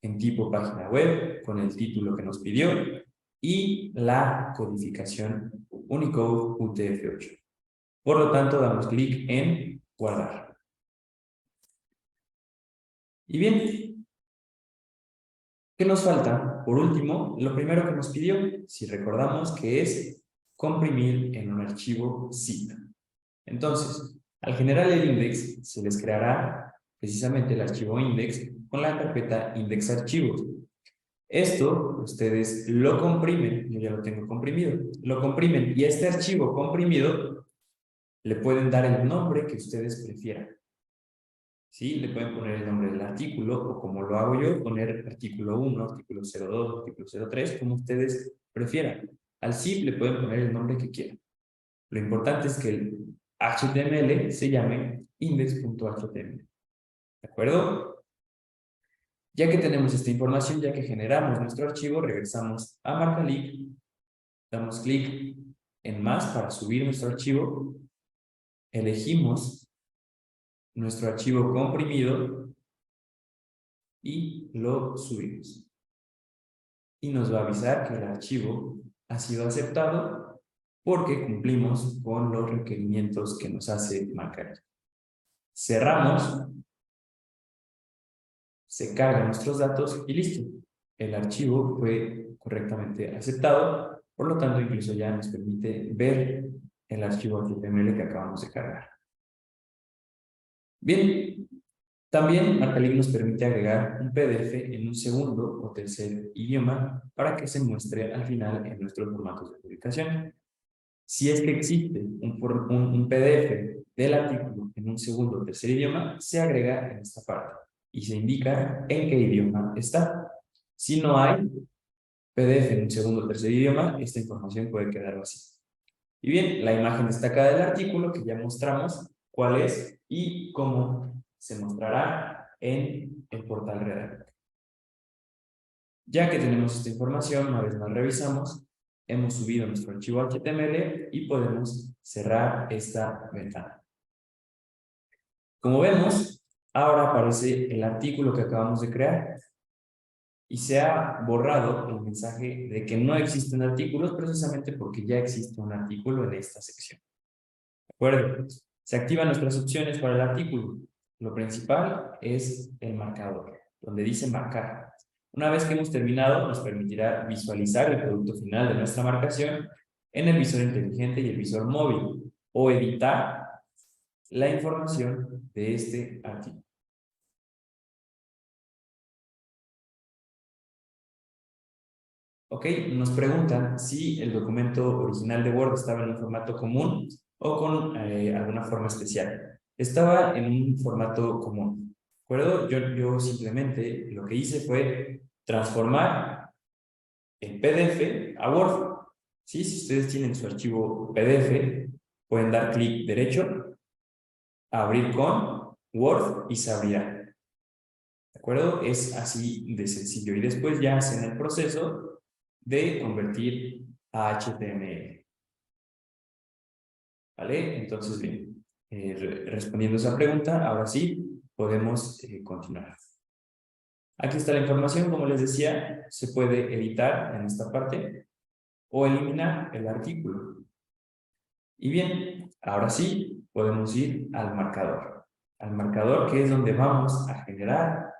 en tipo página web con el título que nos pidió y la codificación Unicode UTF-8. Por lo tanto, damos clic en guardar. Y bien, ¿qué nos falta? Por último, lo primero que nos pidió, si recordamos, que es comprimir en un archivo zip. Entonces, al generar el index, se les creará precisamente el archivo index con la carpeta indexarchivos. Esto, ustedes lo comprimen, yo ya lo tengo comprimido, lo comprimen y a este archivo comprimido le pueden dar el nombre que ustedes prefieran. ¿Sí? Le pueden poner el nombre del artículo o como lo hago yo, poner artículo 1, artículo 02, artículo 03, como ustedes prefieran. Al zip le pueden poner el nombre que quieran. Lo importante es que el HTML se llame index.html. ¿De acuerdo? Ya que tenemos esta información, ya que generamos nuestro archivo, regresamos a Marcalink, damos clic en más para subir nuestro archivo, elegimos nuestro archivo comprimido y lo subimos. Y nos va a avisar que el archivo ha sido aceptado porque cumplimos con los requerimientos que nos hace Marcalink. Cerramos, se cargan nuestros datos y listo. El archivo fue correctamente aceptado, por lo tanto incluso ya nos permite ver el archivo HTML que acabamos de cargar. Bien, también Marcalink nos permite agregar un PDF en un segundo o tercer idioma para que se muestre al final en nuestros formatos de publicación. Si es que existe un PDF del artículo en un segundo o tercer idioma, se agrega en esta parte y se indica en qué idioma está. Si no hay PDF en un segundo o tercer idioma, esta información puede quedar vacía. Y bien, la imagen destacada del artículo que ya mostramos cuál es y cómo se mostrará en el portal Redacta. Ya que tenemos esta información, una vez más revisamos, hemos subido nuestro archivo HTML y podemos cerrar esta ventana. Como vemos, ahora aparece el artículo que acabamos de crear y se ha borrado el mensaje de que no existen artículos precisamente porque ya existe un artículo en esta sección. ¿De acuerdo? Se activan nuestras opciones para el artículo. Lo principal es el marcador, donde dice marcar. Una vez que hemos terminado, nos permitirá visualizar el producto final de nuestra marcación en el visor inteligente y el visor móvil, o editar la información de este artículo. Ok, nos preguntan si el documento original de Word estaba en un formato común o con alguna forma especial. Estaba en un formato común. ¿De acuerdo? Yo simplemente lo que hice fue transformar el PDF a Word. ¿Sí? Si ustedes tienen su archivo PDF, pueden dar clic derecho, abrir con Word y se abrirá. ¿De acuerdo? Es así de sencillo. Y después ya hacen el proceso de convertir a HTML. ¿Vale? Entonces, bien, respondiendo a esa pregunta, ahora sí podemos continuar. Aquí está la información, como les decía, se puede editar en esta parte o eliminar el artículo. Y bien, ahora sí podemos ir al marcador. Al marcador, que es donde vamos a generar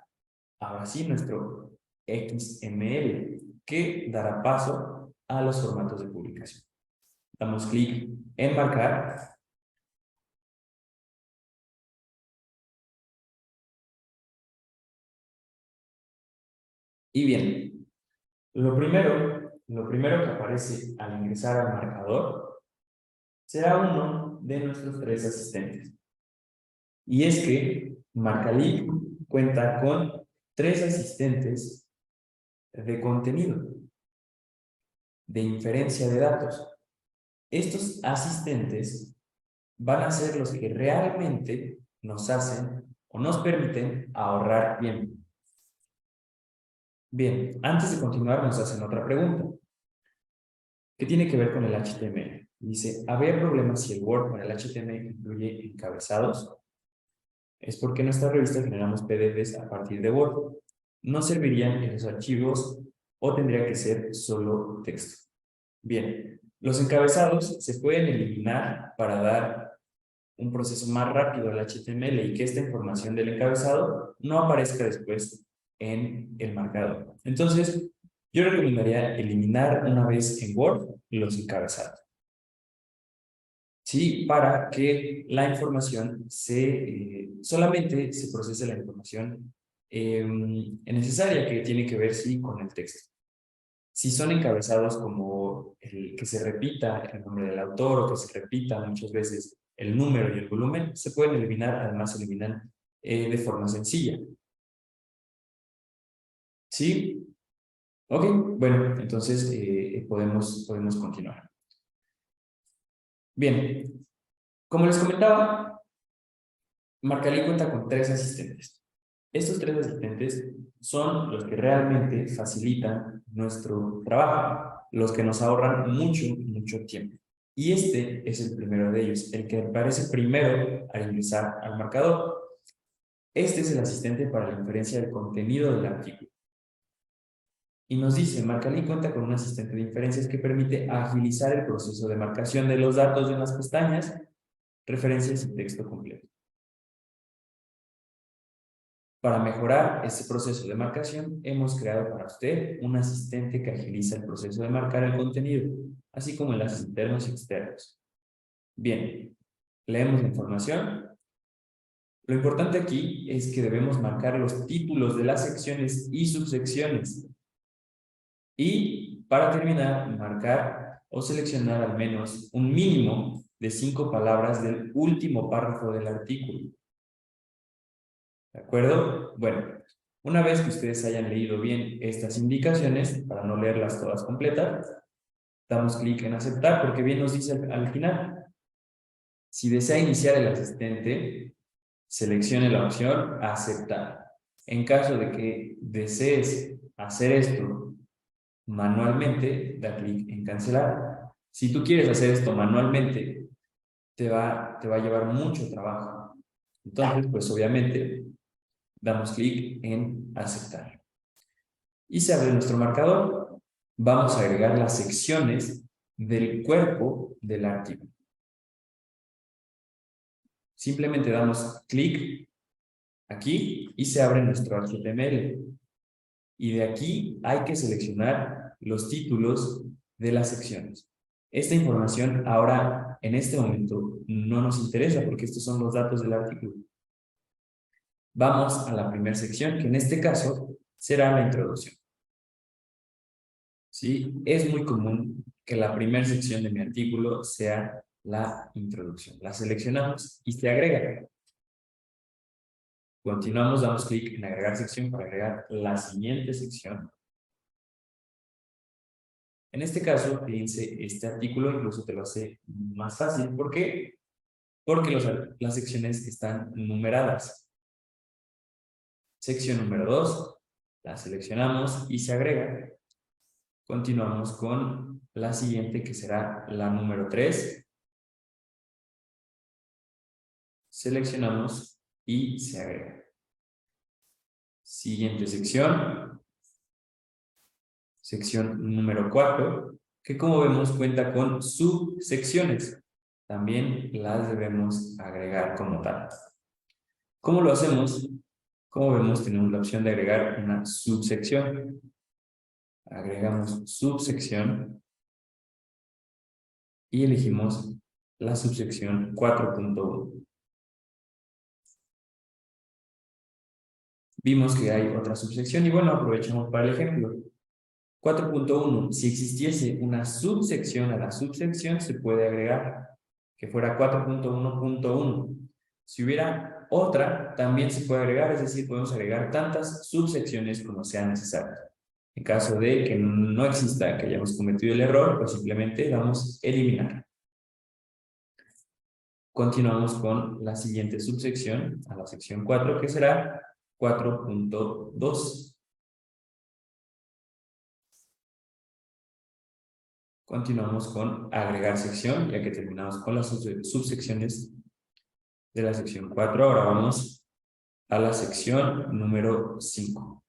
ahora sí nuestro XML, que dará paso a los formatos de publicación. Damos clic en marcar. Y bien, lo primero que aparece al ingresar al marcador será uno de nuestros tres asistentes. Y es que Marcalib cuenta con tres asistentes de contenido, de inferencia de datos. Estos asistentes van a ser los que realmente nos hacen o nos permiten ahorrar tiempo. Bien, antes de continuar nos hacen otra pregunta, que tiene que ver con el HTML. Dice, ¿habría problemas si el Word con el HTML incluye encabezados? Es porque en nuestra revista generamos PDFs a partir de Word. ¿No servirían esos archivos o tendría que ser solo texto? Bien, los encabezados se pueden eliminar para dar un proceso más rápido al HTML y que esta información del encabezado no aparezca después en el marcador. Entonces, yo recomendaría eliminar una vez en Word los encabezados. Sí, para que la información solamente se procese la información necesaria que tiene que ver, sí, con el texto. Si son encabezados como el que se repita el nombre del autor o que se repita muchas veces el número y el volumen, se pueden eliminar, además se eliminan de forma sencilla. ¿Sí? Ok, bueno, entonces podemos continuar. Bien, como les comentaba, Marcalí cuenta con tres asistentes. Estos tres asistentes son los que realmente facilitan nuestro trabajo, los que nos ahorran mucho tiempo. Y este es el primero de ellos, el que aparece primero al ingresar al marcador. Este es el asistente para la inferencia del contenido del artículo. Y nos dice, Marcalí cuenta con un asistente de inferencias que permite agilizar el proceso de marcación de los datos en las pestañas, referencias y texto completo. Para mejorar este proceso de marcación, hemos creado para usted un asistente que agiliza el proceso de marcar el contenido, así como enlaces internos y externos. Bien, leemos la información. Lo importante aquí es que debemos marcar los títulos de las secciones y subsecciones. Y para terminar, marcar o seleccionar al menos un mínimo de 5 palabras del último párrafo del artículo. ¿De acuerdo? Bueno, una vez que ustedes hayan leído bien estas indicaciones, para no leerlas todas completas, damos clic en aceptar, porque bien nos dice al final, si desea iniciar el asistente, seleccione la opción aceptar. En caso de que desees hacer esto manualmente, da clic en cancelar. Si tú quieres hacer esto manualmente, te va a llevar mucho trabajo. Entonces, pues obviamente, damos clic en aceptar. Y se abre nuestro marcador. Vamos a agregar las secciones del cuerpo del artículo. Simplemente damos clic aquí y se abre nuestro HTML. Y de aquí hay que seleccionar los títulos de las secciones. Esta información ahora, en este momento, no nos interesa porque estos son los datos del artículo. Vamos a la primera sección, que en este caso será la introducción. ¿Sí? Es muy común que la primera sección de mi artículo sea la introducción. La seleccionamos y se agrega. Continuamos, damos clic en agregar sección para agregar la siguiente sección. En este caso, fíjense, este artículo incluso te lo hace más fácil. ¿Por qué? Porque las secciones están numeradas. Sección número 2, la seleccionamos y se agrega. Continuamos con la siguiente, que será la número 3. Seleccionamos y se agrega. Siguiente sección. Sección número 4, que como vemos cuenta con subsecciones. También las debemos agregar como tal. ¿Cómo lo hacemos? Como vemos, tenemos la opción de agregar una subsección. Agregamos subsección y elegimos la subsección 4.1. Vimos que hay otra subsección y bueno, aprovechamos para el ejemplo. 4.1. Si existiese una subsección a la subsección, se puede agregar que fuera 4.1.1. Si hubiera otra, también se puede agregar, es decir, podemos agregar tantas subsecciones como sea necesario. En caso de que no exista, que hayamos cometido el error, pues simplemente damos eliminar. Continuamos con la siguiente subsección, a la sección 4, que será 4.2. Continuamos con agregar sección, ya que terminamos con las subsecciones de la sección 4. Ahora vamos a la sección número 5.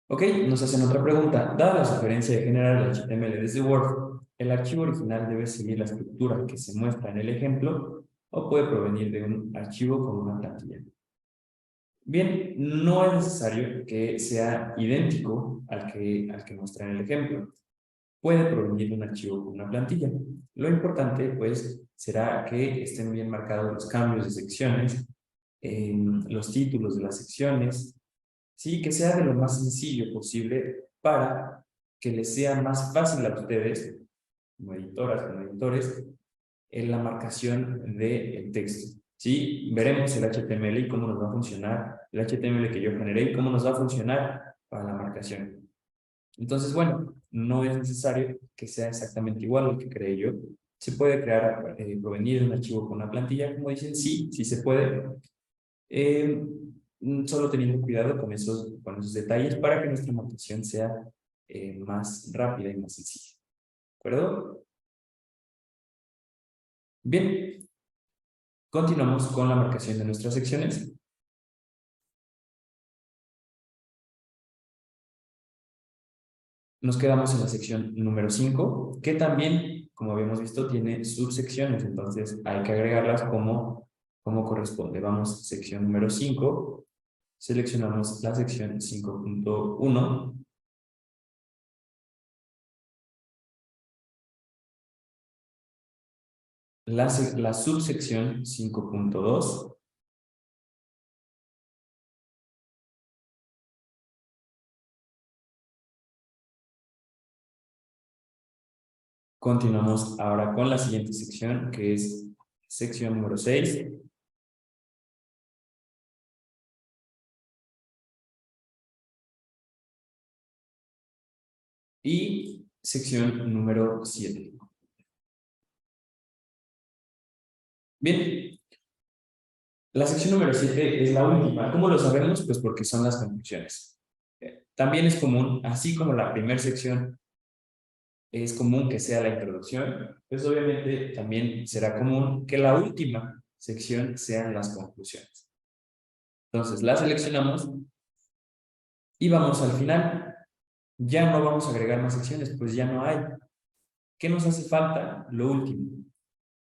Ok, nos hacen otra pregunta. Dada la sugerencia de generar el HTML desde Word, ¿el archivo original debe seguir la estructura que se muestra en el ejemplo o puede provenir de un archivo con una plantilla? Bien, no es necesario que sea idéntico al que muestra en el ejemplo. Puede provenir de un archivo con una plantilla. Lo importante, pues, será que estén bien marcados los cambios de secciones, los títulos de las secciones, sí, que sea de lo más sencillo posible para que les sea más fácil a ustedes, como editoras, como editores, en la marcación del texto. ¿Sí? Veremos el HTML y cómo nos va a funcionar, el HTML que yo generé y cómo nos va a funcionar para la marcación. Entonces, bueno, no es necesario que sea exactamente igual al que creé yo. Se puede crear, provenir de un archivo con una plantilla, como dicen, sí, sí se puede. Eh, Solo teniendo cuidado con esos detalles para que nuestra marcación sea más rápida y más sencilla. ¿De acuerdo? Bien, continuamos con la marcación de nuestras secciones. Nos quedamos en la sección número 5, que también, como habíamos visto, tiene subsecciones, entonces hay que agregarlas como corresponde. Vamos, sección número 5, seleccionamos la sección 5.1, la subsección 5.2, continuamos ahora con la siguiente sección, que es sección número 6, y sección número 7. Bien, la sección número 7 es la última. ¿Cómo lo sabemos? Pues porque son las conclusiones. También es común, así como la primera sección es común que sea la introducción, pues obviamente también será común que la última sección sean las conclusiones. Entonces, la seleccionamos y vamos al final. Ya no vamos a agregar más secciones, pues ya no hay. ¿Qué nos hace falta? Lo último.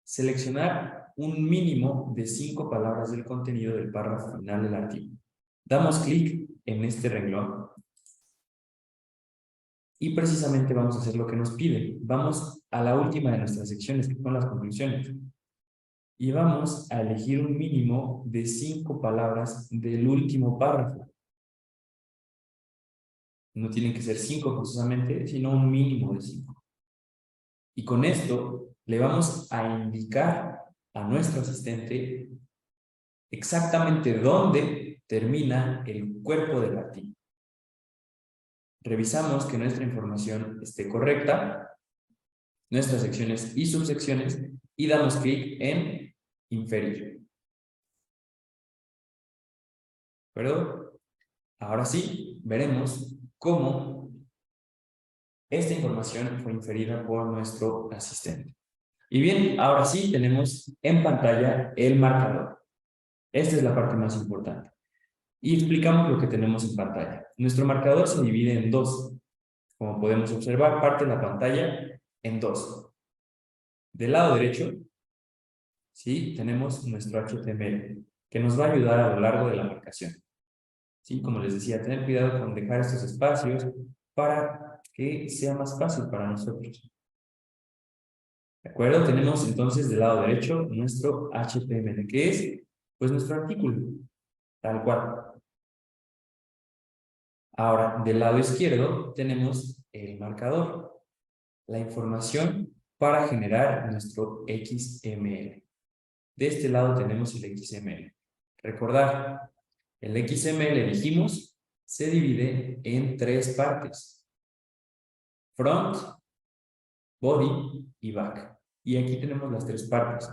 Seleccionar un mínimo de 5 palabras del contenido del párrafo final del artículo. Damos clic en este renglón y precisamente vamos a hacer lo que nos pide. Vamos a la última de nuestras secciones, que son las conclusiones. Y vamos a elegir un mínimo de 5 palabras del último párrafo. No tienen que ser 5 forzosamente, sino un mínimo de 5. Y con esto le vamos a indicar a nuestro asistente exactamente dónde termina el cuerpo del artículo. Revisamos que nuestra información esté correcta, nuestras secciones y subsecciones, y damos clic en inferir. ¿De acuerdo? Ahora sí, veremos cómo esta información fue inferida por nuestro asistente. Y bien, ahora sí tenemos en pantalla el marcador. Esta es la parte más importante. Y explicamos lo que tenemos en pantalla. Nuestro marcador se divide en dos. Como podemos observar, parte la pantalla en dos. Del lado derecho, ¿sí? Tenemos nuestro HTML, que nos va a ayudar a lo largo de la marcación. ¿Sí? Como les decía, tener cuidado con dejar estos espacios para que sea más fácil para nosotros. ¿De acuerdo? Tenemos entonces del lado derecho nuestro HTML, que es pues nuestro artículo, tal cual. Ahora, del lado izquierdo tenemos el marcador, la información para generar nuestro XML. De este lado tenemos el XML. Recordar, el XML, dijimos, se divide en tres partes: front, body y back. Y aquí tenemos las tres partes,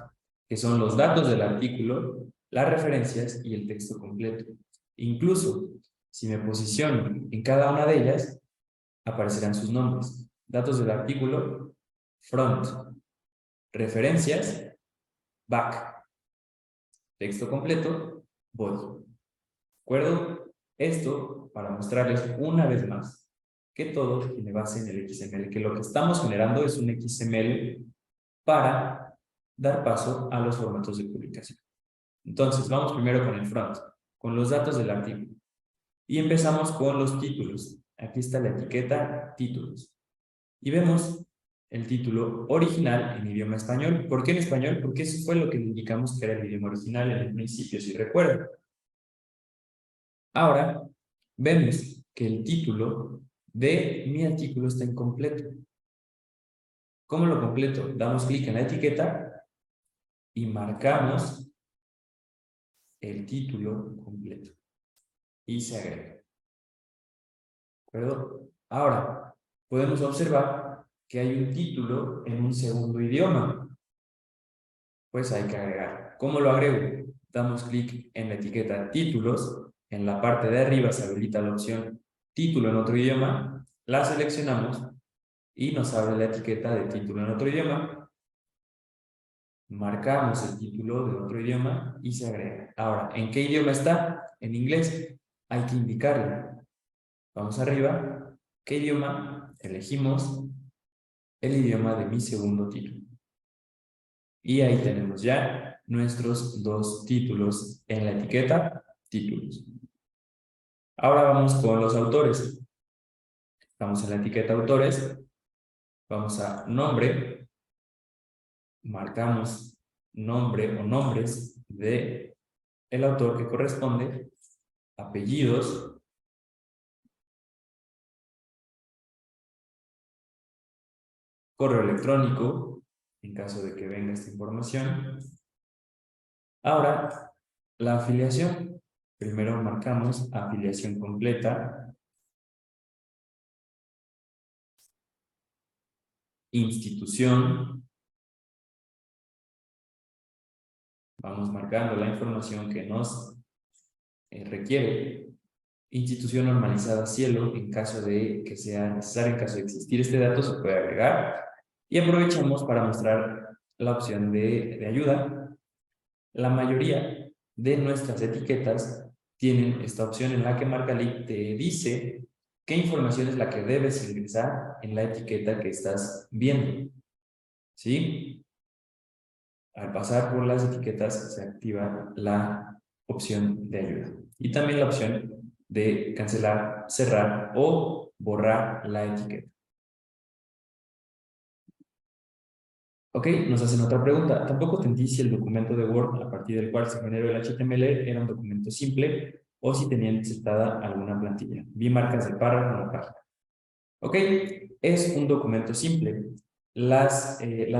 que son los datos del artículo, las referencias y el texto completo. Incluso, si me posiciono en cada una de ellas, aparecerán sus nombres. Datos del artículo, front. Referencias, back. Texto completo, body. ¿De acuerdo? Esto para mostrarles una vez más que todo tiene base en el XML, que lo que estamos generando es un XML para dar paso a los formatos de publicación. Entonces, vamos primero con el front, con los datos del artículo. Y empezamos con los títulos. Aquí está la etiqueta títulos. Y vemos el título original en idioma español. ¿Por qué en español? Porque eso fue lo que le indicamos que era el idioma original en el principio, si recuerdan. Ahora, vemos que el título de mi artículo está incompleto. ¿Cómo lo completo? Damos clic en la etiqueta y marcamos el título completo. Y se agrega. ¿De acuerdo? Ahora, podemos observar que hay un título en un segundo idioma. Pues hay que agregar. ¿Cómo lo agrego? Damos clic en la etiqueta títulos. En la parte de arriba se habilita la opción título en otro idioma. La seleccionamos y nos abre la etiqueta de título en otro idioma. Marcamos el título de otro idioma y se agrega. Ahora, ¿en qué idioma está? En inglés. Hay que indicarle. Vamos arriba. ¿Qué idioma? Elegimos el idioma de mi segundo título. Y ahí tenemos ya nuestros dos títulos en la etiqueta títulos. Ahora vamos con los autores. Estamos en la etiqueta autores. Vamos a nombre. Marcamos nombre o nombres de el autor que corresponde. Apellidos. Correo electrónico, en caso de que venga esta información. Ahora, la afiliación. Primero marcamos afiliación completa. Institución. Vamos marcando la información que nos requiere. Institución normalizada cielo, en caso de que sea necesario, en caso de existir este dato, se puede agregar. Y aprovechamos para mostrar la opción de ayuda. La mayoría de nuestras etiquetas tienen esta opción en la que Marcali te dice qué información es la que debes ingresar en la etiqueta que estás viendo. ¿Sí? Al pasar por las etiquetas se activa la opción de ayuda. Y también la opción de cancelar, cerrar o borrar la etiqueta. Ok, nos hacen otra pregunta. Tampoco entendí si el documento de Word a partir del cual se generó el HTML era un documento simple o si tenía insertada alguna plantilla. Vi marcas de párrafo en la página. Ok, es un documento simple. Las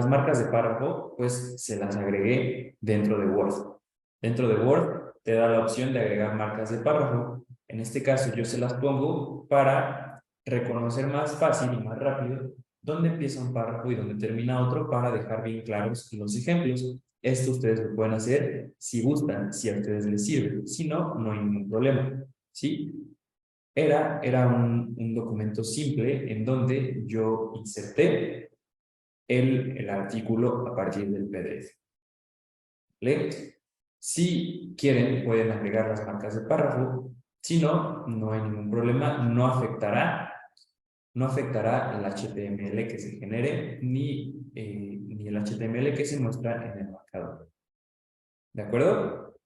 marcas de párrafo, pues se las agregué dentro de Word. Dentro de Word te da la opción de agregar marcas de párrafo. En este caso yo se las pongo para reconocer más fácil y más rápido dónde empieza un párrafo y dónde termina otro para dejar bien claros los ejemplos. Esto ustedes lo pueden hacer si gustan, si a ustedes les sirve. Si no, no hay ningún problema. ¿Sí? Era un documento simple en donde yo inserté el artículo a partir del PDF. ¿Vale? Si quieren, pueden agregar las marcas de párrafo. Si no, no hay ningún problema. No afectará el HTML que se genere ni el HTML que se muestra en el marcador. ¿De acuerdo?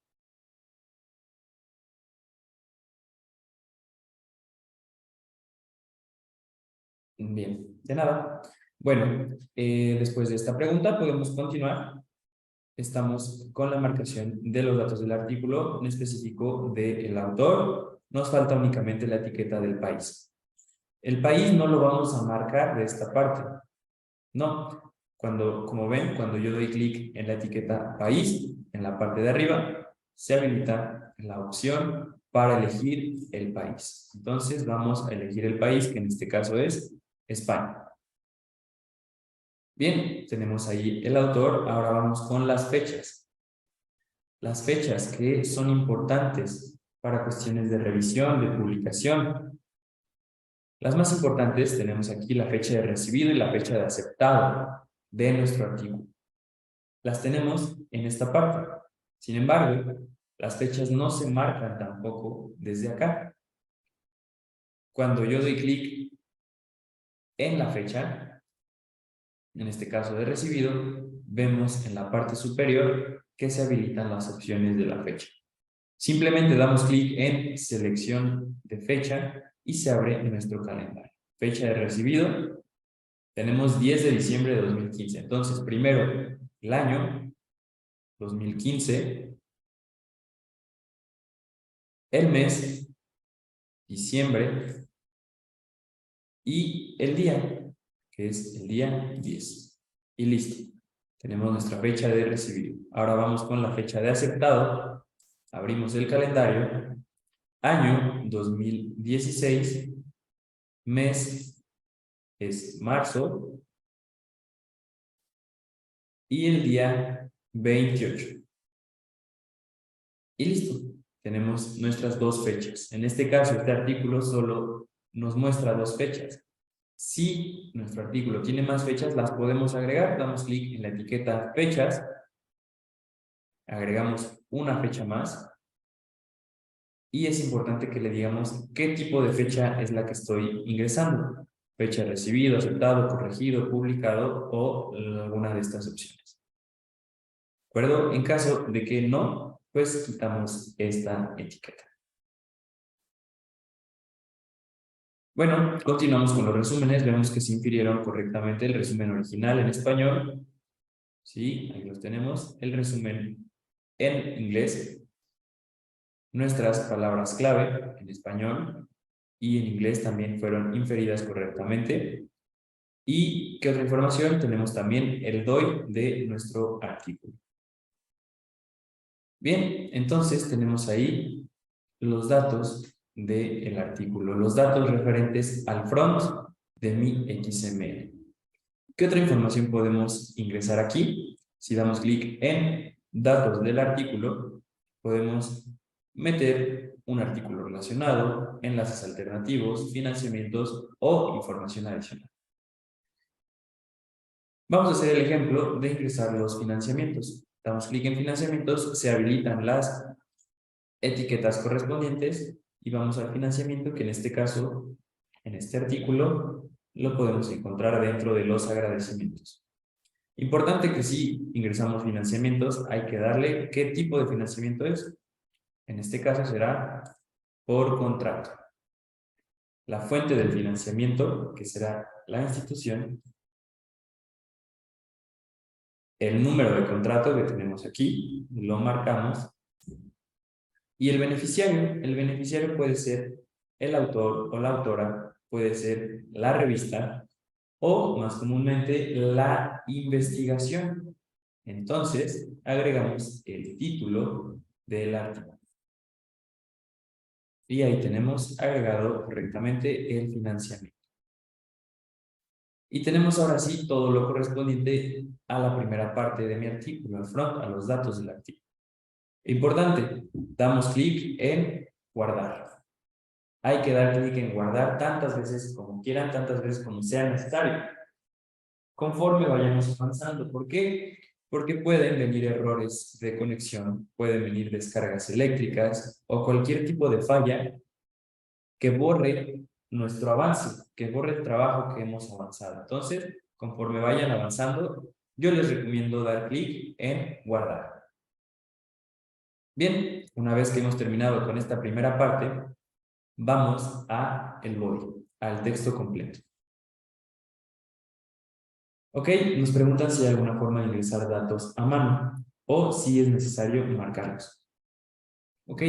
Bien, de nada. Bueno, después de esta pregunta podemos continuar. Estamos con la marcación de los datos del artículo, en específico del autor. Nos falta únicamente la etiqueta del país. El país no lo vamos a marcar de esta parte. No. Como ven, cuando yo doy clic en la etiqueta país, en la parte de arriba, se habilita la opción para elegir el país. Entonces vamos a elegir el país, que en este caso es España. Bien, tenemos ahí el autor. Ahora vamos con las fechas. Las fechas que son importantes para cuestiones de revisión, de publicación. Las más importantes tenemos aquí la fecha de recibido y la fecha de aceptado de nuestro artículo. Las tenemos en esta parte. Sin embargo, las fechas no se marcan tampoco desde acá. Cuando yo doy clic en la fecha, en este caso de recibido, vemos en la parte superior que se habilitan las opciones de la fecha. Simplemente damos clic en selección de fecha y se abre nuestro calendario. Fecha de recibido, tenemos 10 de diciembre de 2015. Entonces, primero, el año 2015, el mes, diciembre, y el día, que es el día 10. Y listo. Tenemos nuestra fecha de recibido. Ahora vamos con la fecha de aceptado. Abrimos el calendario. Año 2016. Mes es marzo. Y el día 28. Y listo. Tenemos nuestras dos fechas. En este caso, este artículo solo nos muestra dos fechas. Si nuestro artículo tiene más fechas, las podemos agregar. Damos clic en la etiqueta fechas. Agregamos una fecha más. Y es importante que le digamos qué tipo de fecha es la que estoy ingresando. Fecha recibido, aceptado, corregido, publicado o alguna de estas opciones. ¿De acuerdo? En caso de que no, pues quitamos esta etiqueta. Bueno, continuamos con los resúmenes. Vemos que se infirieron correctamente el resumen original en español. Sí, ahí los tenemos. El resumen en inglés. Nuestras palabras clave en español y en inglés también fueron inferidas correctamente. ¿Y qué otra información? Tenemos también el DOI de nuestro artículo. Bien, entonces tenemos ahí los datos del artículo, los datos referentes al front de mi XML. ¿Qué otra información podemos ingresar aquí? Si damos clic en datos del artículo, podemos meter un artículo relacionado, enlaces alternativos, financiamientos o información adicional. Vamos a hacer el ejemplo de ingresar los financiamientos. Damos clic en financiamientos, se habilitan las etiquetas correspondientes y vamos al financiamiento, que en este caso, en este artículo, lo podemos encontrar dentro de los agradecimientos. Importante que si ingresamos financiamientos, hay que darle qué tipo de financiamiento es. En este caso será por contrato. La fuente del financiamiento, que será la institución, el número de contrato que tenemos aquí, lo marcamos, y el beneficiario puede ser el autor o la autora, puede ser la revista, o más comúnmente la investigación. Entonces, agregamos el título del artículo. Y ahí tenemos agregado correctamente el financiamiento. Y tenemos ahora sí todo lo correspondiente a la primera parte de mi artículo, al front, a los datos del artículo. Importante, damos clic en guardar. Hay que dar clic en guardar tantas veces como quieran, tantas veces como sea necesario, conforme vayamos avanzando. ¿Por qué? Porque pueden venir errores de conexión, pueden venir descargas eléctricas o cualquier tipo de falla que borre nuestro avance, que borre el trabajo que hemos avanzado. Entonces, conforme vayan avanzando, yo les recomiendo dar clic en guardar. Bien, una vez que hemos terminado con esta primera parte, vamos a el body, al texto completo. Ok, nos preguntan si hay alguna forma de ingresar datos a mano o si es necesario marcarlos. Ok,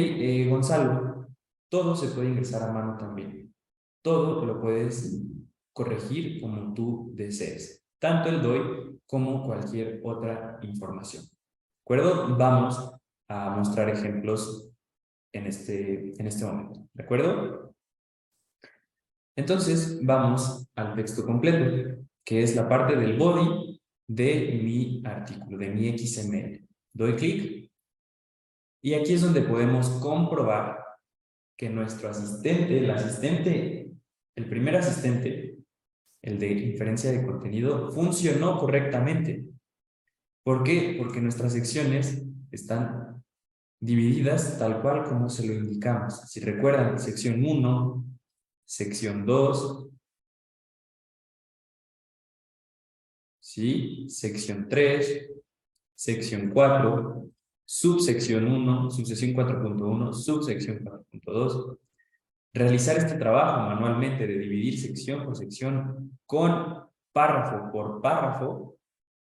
Gonzalo, todo se puede ingresar a mano también. Todo lo puedes corregir como tú desees, tanto el DOI como cualquier otra información. ¿De acuerdo? Vamos a mostrar ejemplos en este momento. ¿De acuerdo? Entonces, vamos al texto completo, que es la parte del body de mi artículo, de mi XML. Doy clic y aquí es donde podemos comprobar que nuestro asistente, el primer asistente, el de inferencia de contenido, funcionó correctamente. ¿Por qué? Porque nuestras secciones están divididas tal cual como se lo indicamos. Si recuerdan, sección 1, sección 2, ¿sí? Sección 3, sección 4, subsección 1, subsección 4.1, subsección 4.2. Realizar este trabajo manualmente de dividir sección por sección con párrafo por párrafo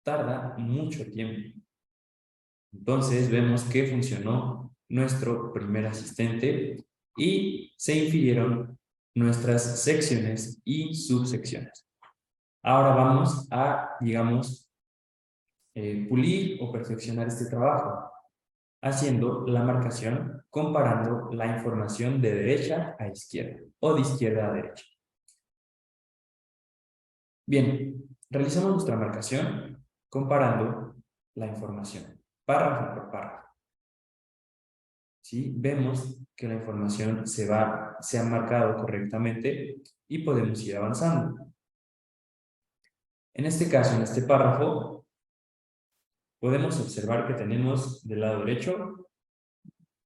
tarda mucho tiempo. Entonces vemos que funcionó nuestro primer asistente y se infirieron nuestras secciones y subsecciones. Ahora vamos a, digamos, pulir o perfeccionar este trabajo, haciendo la marcación comparando la información de derecha a izquierda o de izquierda a derecha. Bien, realizamos nuestra marcación comparando la información, párrafo por párrafo. ¿Sí? Vemos que la información se ha marcado correctamente y podemos ir avanzando. En este caso, en este párrafo, podemos observar que tenemos del lado derecho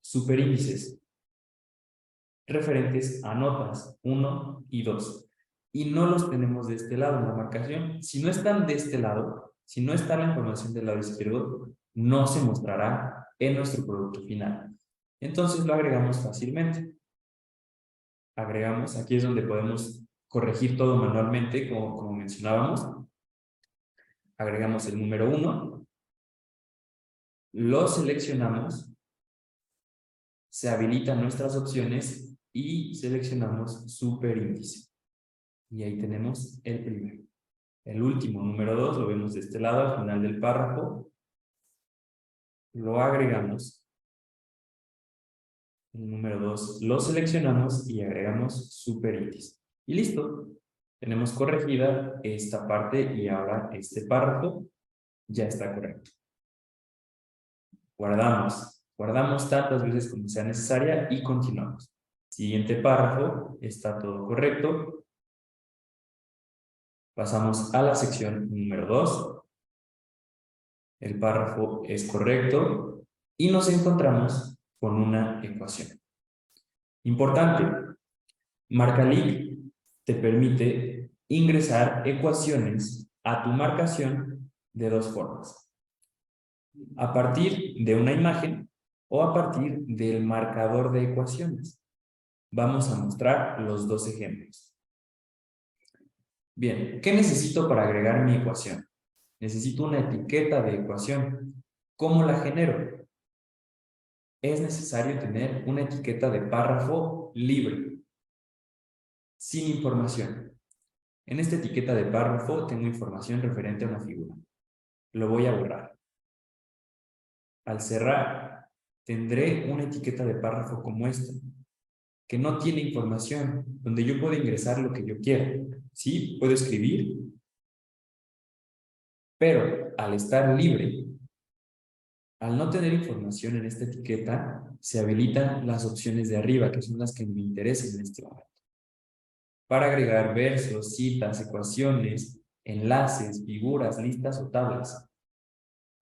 superíndices referentes a notas 1 y 2. Y no los tenemos de este lado en la marcación. Si no están de este lado, si no está la información del lado izquierdo, no se mostrará en nuestro producto final. Entonces lo agregamos fácilmente. Agregamos, aquí es donde podemos corregir todo manualmente, como mencionábamos. Agregamos el número 1, lo seleccionamos, se habilitan nuestras opciones y seleccionamos superíndice. Y ahí tenemos el primero. El último, número 2, lo vemos de este lado, al final del párrafo. Lo agregamos. El número 2 lo seleccionamos y agregamos superíndice. Y listo. Tenemos corregida esta parte y ahora este párrafo ya está correcto. Guardamos. Guardamos tantas veces como sea necesaria y continuamos. Siguiente párrafo, está todo correcto. Pasamos a la sección número 2. El párrafo es correcto y nos encontramos con una ecuación. Importante, MarcaLic te permite ingresar ecuaciones a tu marcación de dos formas. A partir de una imagen o a partir del marcador de ecuaciones. Vamos a mostrar los dos ejemplos. Bien, ¿qué necesito para agregar mi ecuación? Necesito una etiqueta de ecuación. ¿Cómo la genero? Es necesario tener una etiqueta de párrafo libre, sin información. En esta etiqueta de párrafo tengo información referente a una figura. Lo voy a borrar. Al cerrar, tendré una etiqueta de párrafo como esta, que no tiene información, donde yo puedo ingresar lo que yo quiera. Sí, puedo escribir, pero al estar libre, al no tener información en esta etiqueta, se habilitan las opciones de arriba, que son las que me interesan en este momento, para agregar versos, citas, ecuaciones, enlaces, figuras, listas o tablas.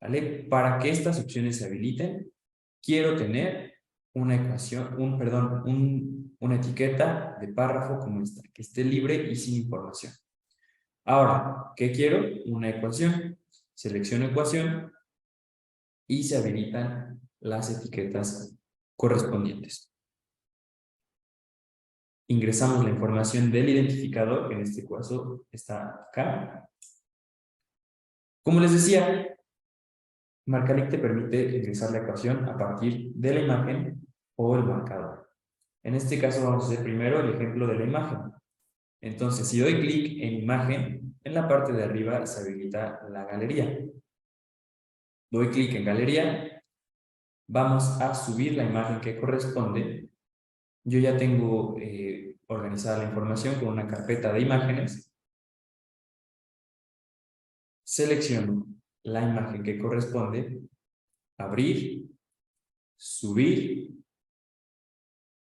¿Vale? Para que estas opciones se habiliten, quiero tener una ecuación, una etiqueta de párrafo como esta, que esté libre y sin información. Ahora, ¿qué quiero? Una ecuación. Selecciono ecuación y se habilitan las etiquetas correspondientes. Ingresamos la información del identificador, que en este caso está acá. Como les decía, Marcalic te permite ingresar la ecuación a partir de la imagen o el marcador. En este caso vamos a hacer primero el ejemplo de la imagen. Entonces, si doy clic en imagen, en la parte de arriba se habilita la galería. Doy clic en galería, vamos a subir la imagen que corresponde. Yo ya tengo organizada la información con una carpeta de imágenes. Selecciono la imagen que corresponde, abrir, subir,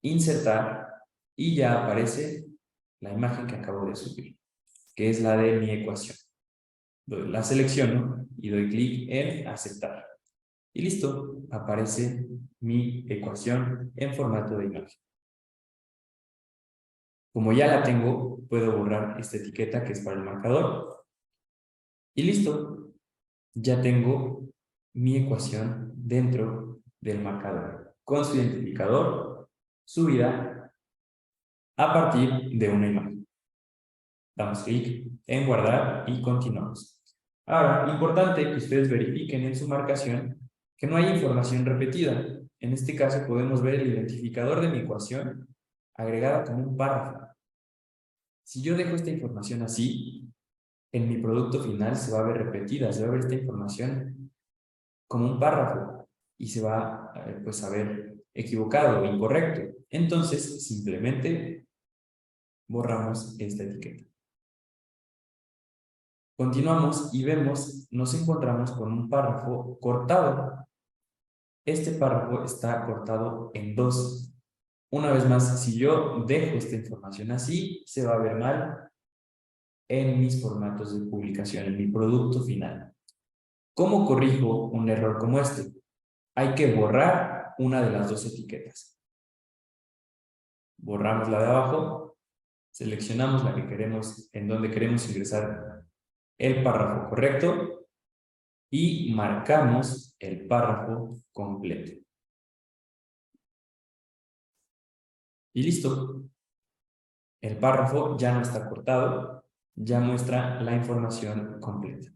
insertar y ya aparece la imagen que acabo de subir, que es la de mi ecuación. La selecciono y doy clic en aceptar. Y listo, aparece mi ecuación en formato de imagen. Como ya la tengo, puedo borrar esta etiqueta que es para el marcador. Y listo, ya tengo mi ecuación dentro del marcador, con su identificador subida a partir de una imagen. Damos clic en guardar y continuamos. Ahora, importante que ustedes verifiquen en su marcación que no hay información repetida. En este caso podemos ver el identificador de mi ecuación agregada como un párrafo. Si yo dejo esta información así, en mi producto final se va a ver repetida, se va a ver esta información como un párrafo y se va pues, a ver equivocado o incorrecto. Entonces, simplemente borramos esta etiqueta. Continuamos y vemos, nos encontramos con un párrafo cortado. Este párrafo está cortado en dos. Una vez más, si yo dejo esta información así, se va a ver mal en mis formatos de publicación, en mi producto final. ¿Cómo corrijo un error como este? Hay que borrar una de las dos etiquetas. Borramos la de abajo, seleccionamos la que queremos, en donde queremos ingresar el párrafo correcto y marcamos el párrafo completo. Y listo. El párrafo ya no está cortado, ya muestra la información completa.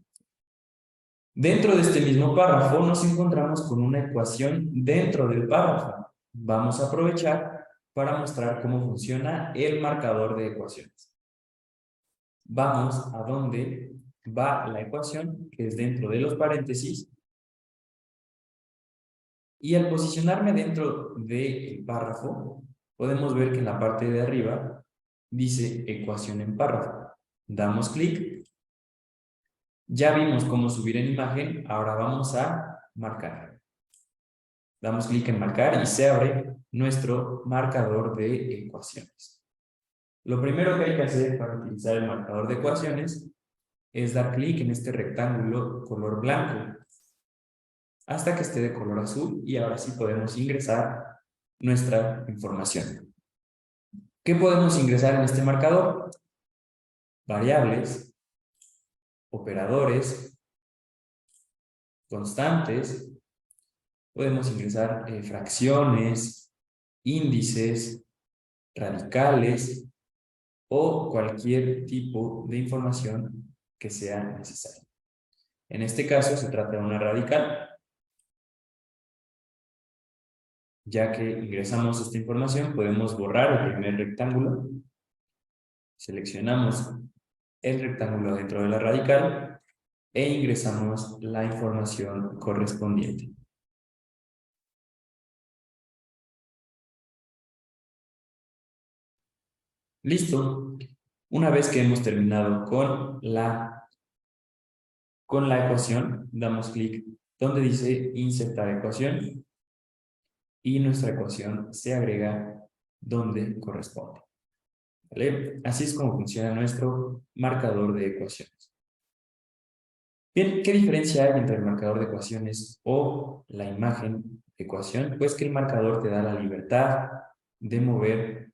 Dentro de este mismo párrafo nos encontramos con una ecuación dentro del párrafo. Vamos a aprovechar para mostrar cómo funciona el marcador de ecuaciones. Vamos a donde va la ecuación, que es dentro de los paréntesis, y al posicionarme dentro del párrafo, podemos ver que en la parte de arriba dice ecuación en párrafo. Damos clic. Ya vimos cómo subir en imagen, ahora vamos a marcar. Damos clic en marcar y se abre nuestro marcador de ecuaciones. Lo primero que hay que hacer para utilizar el marcador de ecuaciones es dar clic en este rectángulo color blanco hasta que esté de color azul y ahora sí podemos ingresar nuestra información. ¿Qué podemos ingresar en este marcador? Variables, operadores, constantes, podemos ingresar fracciones, índices, radicales o cualquier tipo de información que sea necesaria. En este caso se trata de una radical. Ya que ingresamos esta información, podemos borrar el primer rectángulo. Seleccionamos el rectángulo dentro de la radical e ingresamos la información correspondiente. Listo. Una vez que hemos terminado con la ecuación, damos clic donde dice insertar ecuación y nuestra ecuación se agrega donde corresponde. ¿Vale? Así es como funciona nuestro marcador de ecuaciones. Bien, ¿qué diferencia hay entre el marcador de ecuaciones o la imagen de ecuación? Pues que el marcador te da la libertad de mover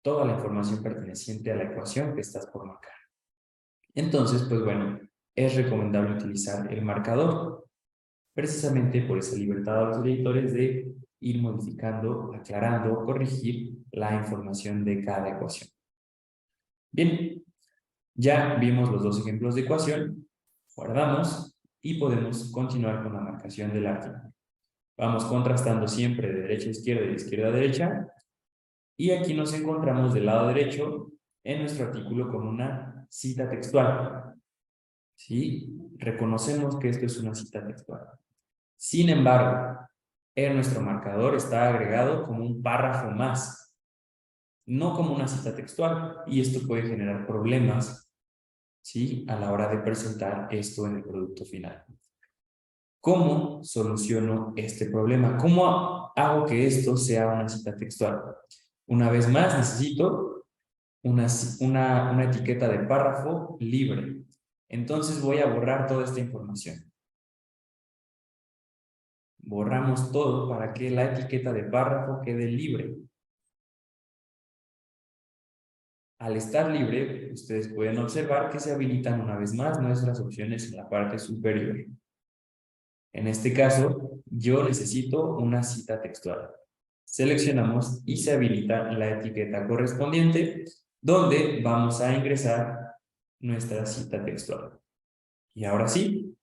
toda la información perteneciente a la ecuación que estás por marcar. Entonces, pues bueno, es recomendable utilizar el marcador, precisamente por esa libertad a los editores de ir modificando, aclarando, corregir la información de cada ecuación. Bien, ya vimos los dos ejemplos de ecuación, guardamos y podemos continuar con la marcación del artículo. Vamos contrastando siempre de derecha a izquierda y de izquierda a derecha, y aquí nos encontramos del lado derecho en nuestro artículo con una cita textual. ¿Sí? Reconocemos que esto es una cita textual. Sin embargo, en nuestro marcador está agregado como un párrafo más, no como una cita textual, y esto puede generar problemas, ¿sí? A la hora de presentar esto en el producto final. ¿Cómo soluciono este problema? ¿Cómo hago que esto sea una cita textual? Una vez más, necesito una etiqueta de párrafo libre. Entonces voy a borrar toda esta información. Borramos todo para que la etiqueta de párrafo quede libre. Al estar libre, ustedes pueden observar que se habilitan una vez más nuestras opciones en la parte superior. En este caso, yo necesito una cita textual. Seleccionamos y se habilita la etiqueta correspondiente, donde vamos a ingresar nuestra cita textual. Y ahora sí,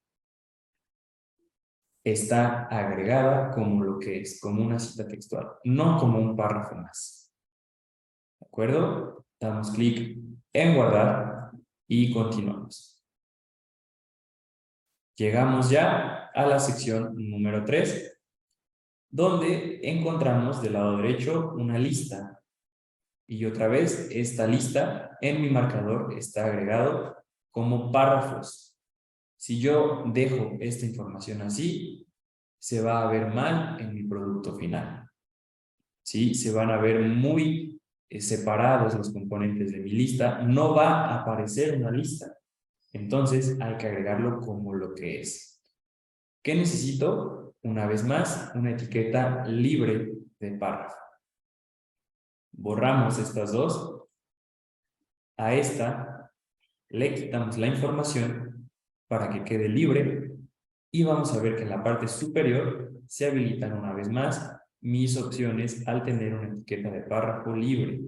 está agregada como lo que es, como una cita textual, no como un párrafo más. ¿De acuerdo? Damos clic en guardar y continuamos. Llegamos ya a la sección número 3, donde encontramos del lado derecho una lista. Y otra vez, esta lista en mi marcador está agregado como párrafos. Si yo dejo esta información así, se va a ver mal en mi producto final. ¿Sí? Se van a ver muy separados los componentes de mi lista. No va a aparecer una lista. Entonces hay que agregarlo como lo que es. ¿Qué necesito? Una vez más, una etiqueta libre de párrafo. Borramos estas dos. A esta le quitamos la información para que quede libre y vamos a ver que en la parte superior se habilitan una vez más mis opciones al tener una etiqueta de párrafo libre.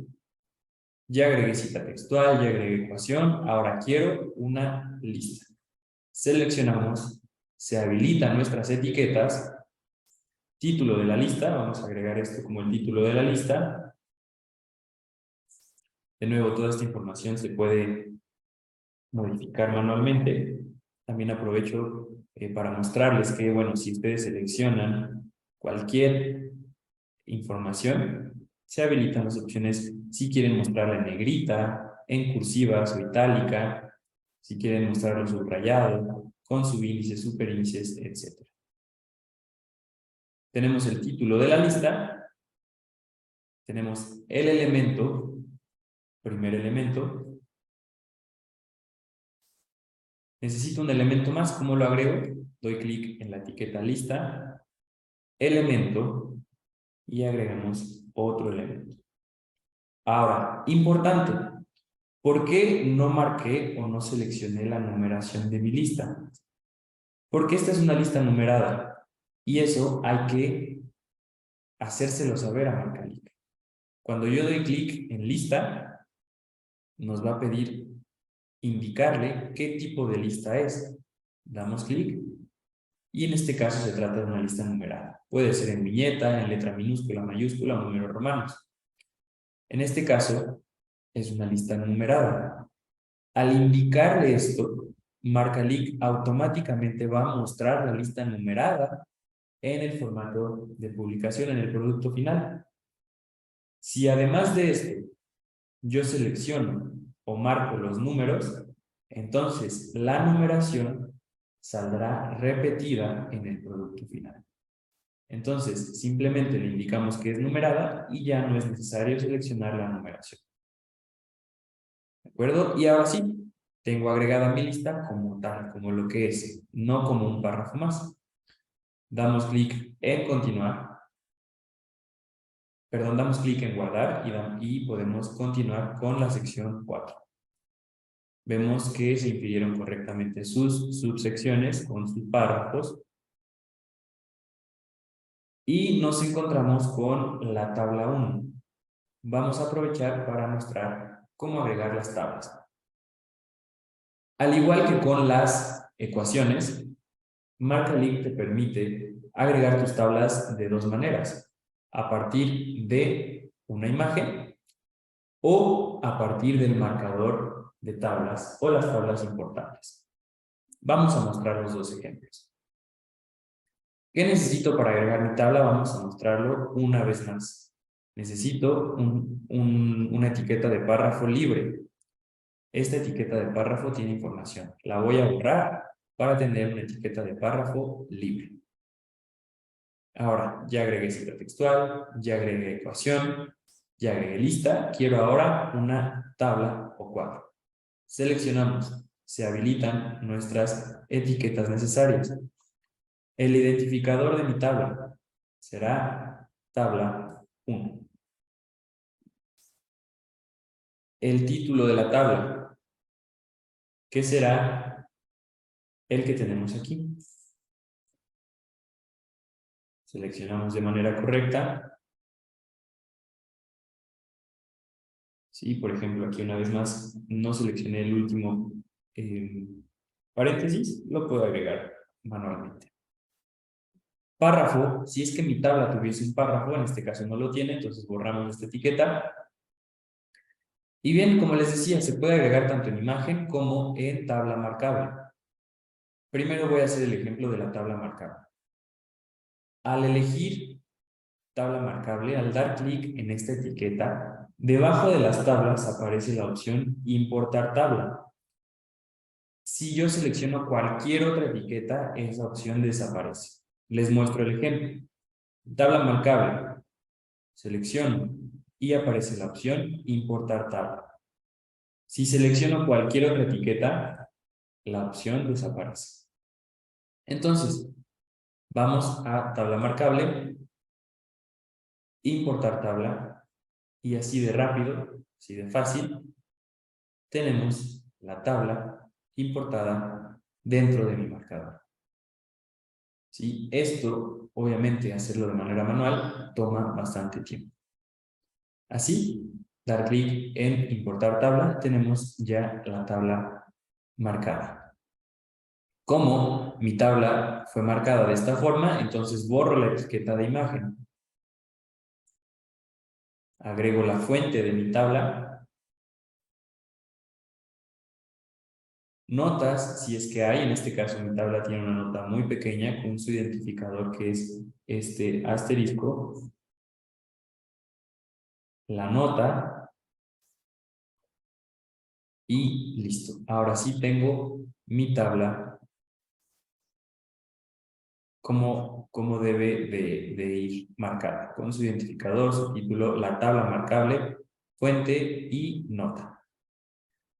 Ya agregué cita textual, ya agregué ecuación, ahora quiero una lista. Seleccionamos, se habilitan nuestras etiquetas, título de la lista, vamos a agregar esto como el título de la lista. De nuevo, toda esta información se puede modificar manualmente. También aprovecho para mostrarles que, bueno, si ustedes seleccionan cualquier información, se habilitan las opciones si quieren mostrarla en negrita, en cursiva o itálica, si quieren mostrarlo subrayado, con subíndices, superíndices, etc. Tenemos el título de la lista, tenemos el elemento, primer elemento. Necesito un elemento más, ¿cómo lo agrego? Doy clic en la etiqueta lista, elemento, y agregamos otro elemento. Ahora, importante, ¿por qué no marqué o no seleccioné la numeración de mi lista? Porque esta es una lista numerada y eso hay que hacérselo saber a Marcalic. Cuando yo doy clic en lista, nos va a pedir indicarle qué tipo de lista es. Damos clic y en este caso se trata de una lista numerada. Puede ser en viñeta, en letra minúscula, mayúscula o números romanos. En este caso, es una lista numerada. Al indicarle esto, Marcalic automáticamente va a mostrar la lista numerada en el formato de publicación, en el producto final. Si además de esto, yo selecciono o marco los números, entonces la numeración saldrá repetida en el producto final. Entonces, simplemente le indicamos que es numerada y ya no es necesario seleccionar la numeración. ¿De acuerdo? Y ahora sí, tengo agregada mi lista como tal, como lo que es, no como un párrafo más. Damos clic en continuar. Perdón, damos clic en guardar y podemos continuar con la sección 4. Vemos que se infirieron correctamente sus subsecciones con sus párrafos. Y nos encontramos con la tabla 1. Vamos a aprovechar para mostrar cómo agregar las tablas. Al igual que con las ecuaciones, MarcaLink te permite agregar tus tablas de dos maneras. A partir de una imagen o a partir del marcador de tablas o las tablas importantes. Vamos a mostrar los dos ejemplos. ¿Qué necesito para agregar mi tabla? Vamos a mostrarlo una vez más. Necesito una etiqueta de párrafo libre. Esta etiqueta de párrafo tiene información. La voy a borrar para tener una etiqueta de párrafo libre. Ahora, ya agregué cita textual, ya agregué ecuación, ya agregué lista. Quiero ahora una tabla o cuadro. Seleccionamos. Se habilitan nuestras etiquetas necesarias. El identificador de mi tabla será tabla 1. El título de la tabla, que será el que tenemos aquí. Seleccionamos de manera correcta. Sí, por ejemplo, aquí una vez más no seleccioné el último paréntesis, lo puedo agregar manualmente. Párrafo, si es que mi tabla tuviese un párrafo, en este caso no lo tiene, entonces borramos esta etiqueta. Y bien, como les decía, se puede agregar tanto en imagen como en tabla marcable. Primero voy a hacer el ejemplo de la tabla marcable. Al elegir tabla marcable, al dar clic en esta etiqueta, debajo de las tablas aparece la opción importar tabla. Si yo selecciono cualquier otra etiqueta, esa opción desaparece. Les muestro el ejemplo. Tabla marcable. Selecciono y aparece la opción importar tabla. Si selecciono cualquier otra etiqueta, la opción desaparece. Entonces, vamos a tabla marcable, importar tabla, y así de rápido, así de fácil, tenemos la tabla importada dentro de mi marcador. ¿Sí? Esto, obviamente, hacerlo de manera manual toma bastante tiempo. Así, dar clic en importar tabla, tenemos ya la tabla marcada. Como mi tabla fue marcada de esta forma, entonces borro la etiqueta de imagen. Agrego la fuente de mi tabla. Notas, si es que hay, en este caso mi tabla tiene una nota muy pequeña con su identificador que es este asterisco. La nota. Y listo. Ahora sí tengo mi tabla como debe de ir marcada, con su identificador, su título, la tabla marcable, fuente y nota.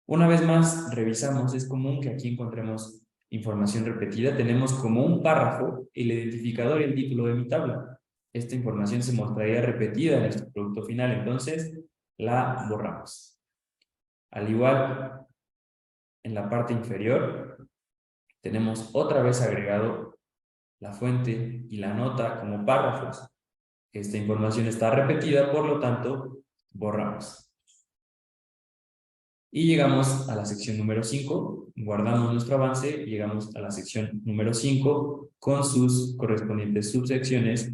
Una vez más, revisamos, es común que aquí encontremos información repetida. Tenemos como un párrafo el identificador y el título de mi tabla. Esta información se mostraría repetida en nuestro producto final, entonces la borramos. Al igual, en la parte inferior, tenemos otra vez agregado la fuente y la nota como párrafos. Esta información está repetida, por lo tanto, borramos. Y llegamos a la sección número 5, guardamos nuestro avance, llegamos a la sección número 5 con sus correspondientes subsecciones,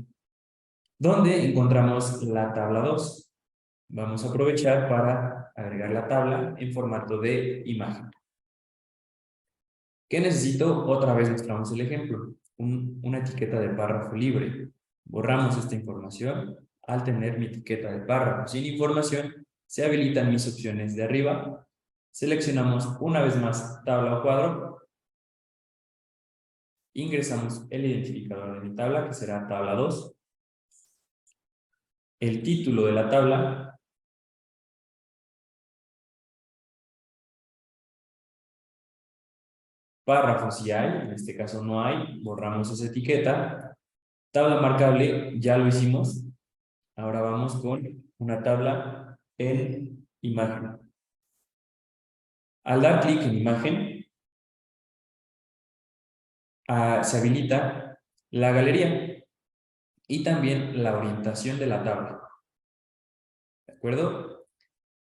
donde encontramos la tabla 2. Vamos a aprovechar para agregar la tabla en formato de imagen. ¿Qué necesito? Otra vez mostramos el ejemplo. Una etiqueta de párrafo libre. Borramos esta información. Al tener mi etiqueta de párrafo sin información, Se habilitan mis opciones de arriba. Seleccionamos una vez más tabla o cuadro. Ingresamos el identificador de mi tabla, que será tabla 2. El título de la tabla. Párrafos si hay, en este caso no hay, borramos esa etiqueta. Tabla marcable, ya lo hicimos. Ahora vamos con una tabla en imagen. Al dar clic en imagen, se habilita la galería y también la orientación de la tabla. ¿De acuerdo?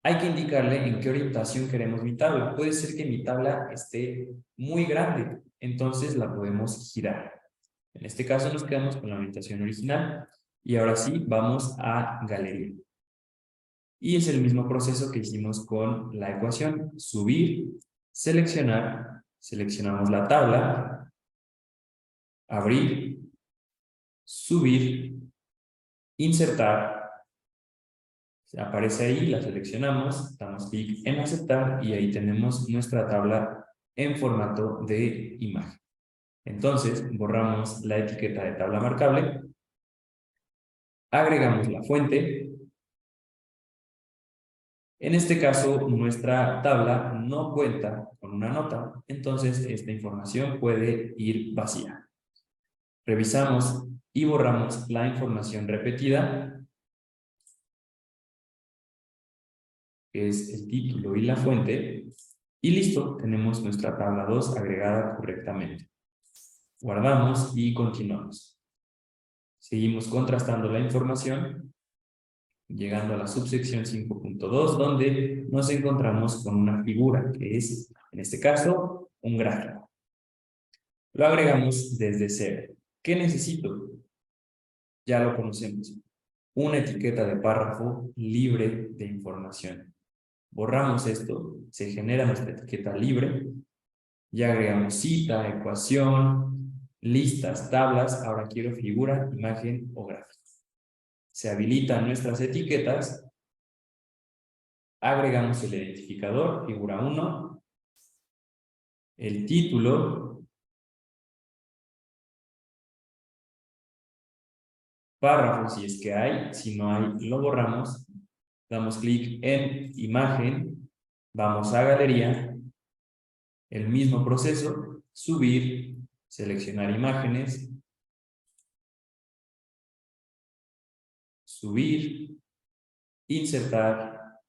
Hay que indicarle en qué orientación queremos mi tabla. Puede ser que mi tabla esté muy grande, entonces la podemos girar. En este caso nos quedamos con la orientación original. Y ahora sí, vamos a galería. Y es el mismo proceso que hicimos con la ecuación. Subir, seleccionar, seleccionamos la tabla, abrir, subir, insertar, aparece ahí, la seleccionamos, damos clic en aceptar y ahí tenemos nuestra tabla en formato de imagen. Entonces, borramos la etiqueta de tabla marcable, agregamos la fuente. En este caso, nuestra tabla no cuenta con una nota, entonces esta información puede ir vacía. Revisamos y borramos la información repetida, que es el título y la fuente, y listo, tenemos nuestra tabla 2 agregada correctamente. Guardamos y continuamos. Seguimos contrastando la información, llegando a la subsección 5.2, donde nos encontramos con una figura, que es, en este caso, un gráfico. Lo agregamos desde cero. ¿Qué necesito? Ya lo conocemos. Una etiqueta de párrafo libre de información. Borramos esto, se genera nuestra etiqueta libre, ya agregamos cita, ecuación, listas, tablas, ahora quiero figura, imagen o gráfico. Se habilitan nuestras etiquetas, agregamos el identificador, figura 1, el título, párrafo si es que hay, si no hay lo borramos, damos clic en imagen, vamos a galería, el mismo proceso, subir, seleccionar imágenes, subir, insertar,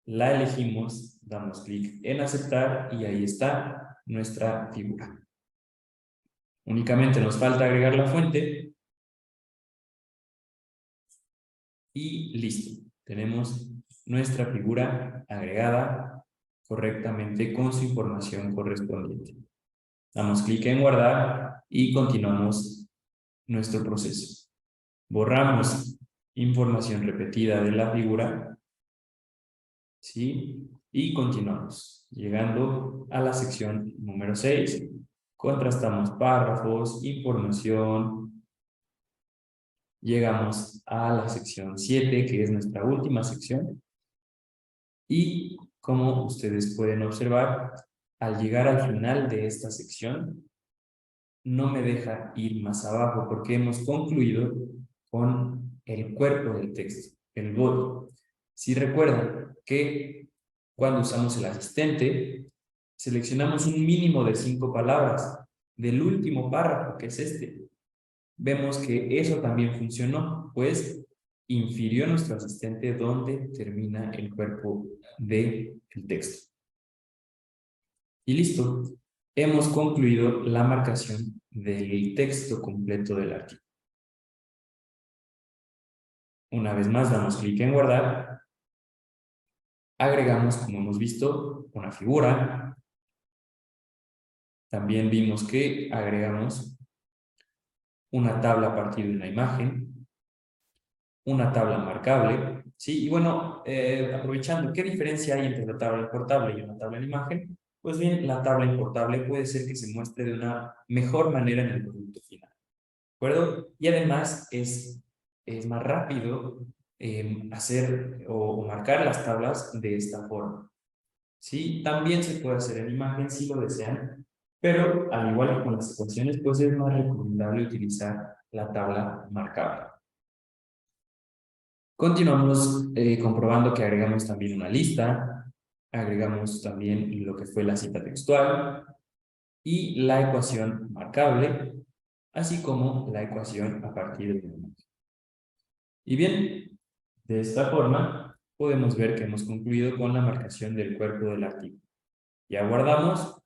la elegimos, damos clic en aceptar y ahí está nuestra figura. Únicamente nos falta agregar la fuente y listo. Tenemos nuestra figura agregada correctamente con su información correspondiente. Damos clic en guardar y continuamos nuestro proceso. Borramos información repetida de la figura, ¿sí? Y continuamos, llegando a la sección número 6. Contrastamos párrafos, información. Llegamos a la sección 7, que es nuestra última sección. Y como ustedes pueden observar, al llegar al final de esta sección, no me deja ir más abajo porque hemos concluido con el cuerpo del texto, el body. Si recuerdan que cuando usamos el asistente, seleccionamos un mínimo de 5 palabras del último párrafo, que es este. Vemos que eso también funcionó, pues infirió nuestro asistente donde termina el cuerpo del texto. Y listo. Hemos concluido la marcación del texto completo del artículo. Una vez más damos clic en guardar. Agregamos, como hemos visto, una figura. También vimos que agregamos una tabla a partir de una imagen, una tabla marcable, ¿sí? Y bueno, aprovechando, ¿qué diferencia hay entre la tabla importable y una tabla en imagen? Pues bien, la tabla importable puede ser que se muestre de una mejor manera en el producto final. ¿De acuerdo? Y además es más rápido hacer o marcar las tablas de esta forma. ¿Sí? También se puede hacer en imagen si lo desean, pero al igual que con las ecuaciones, pues es más recomendable utilizar la tabla marcable. Continuamos comprobando que agregamos también una lista, agregamos también lo que fue la cita textual y la ecuación marcable, así como la ecuación a partir de una. Y bien, de esta forma podemos ver que hemos concluido con la marcación del cuerpo del artículo. Ya guardamos,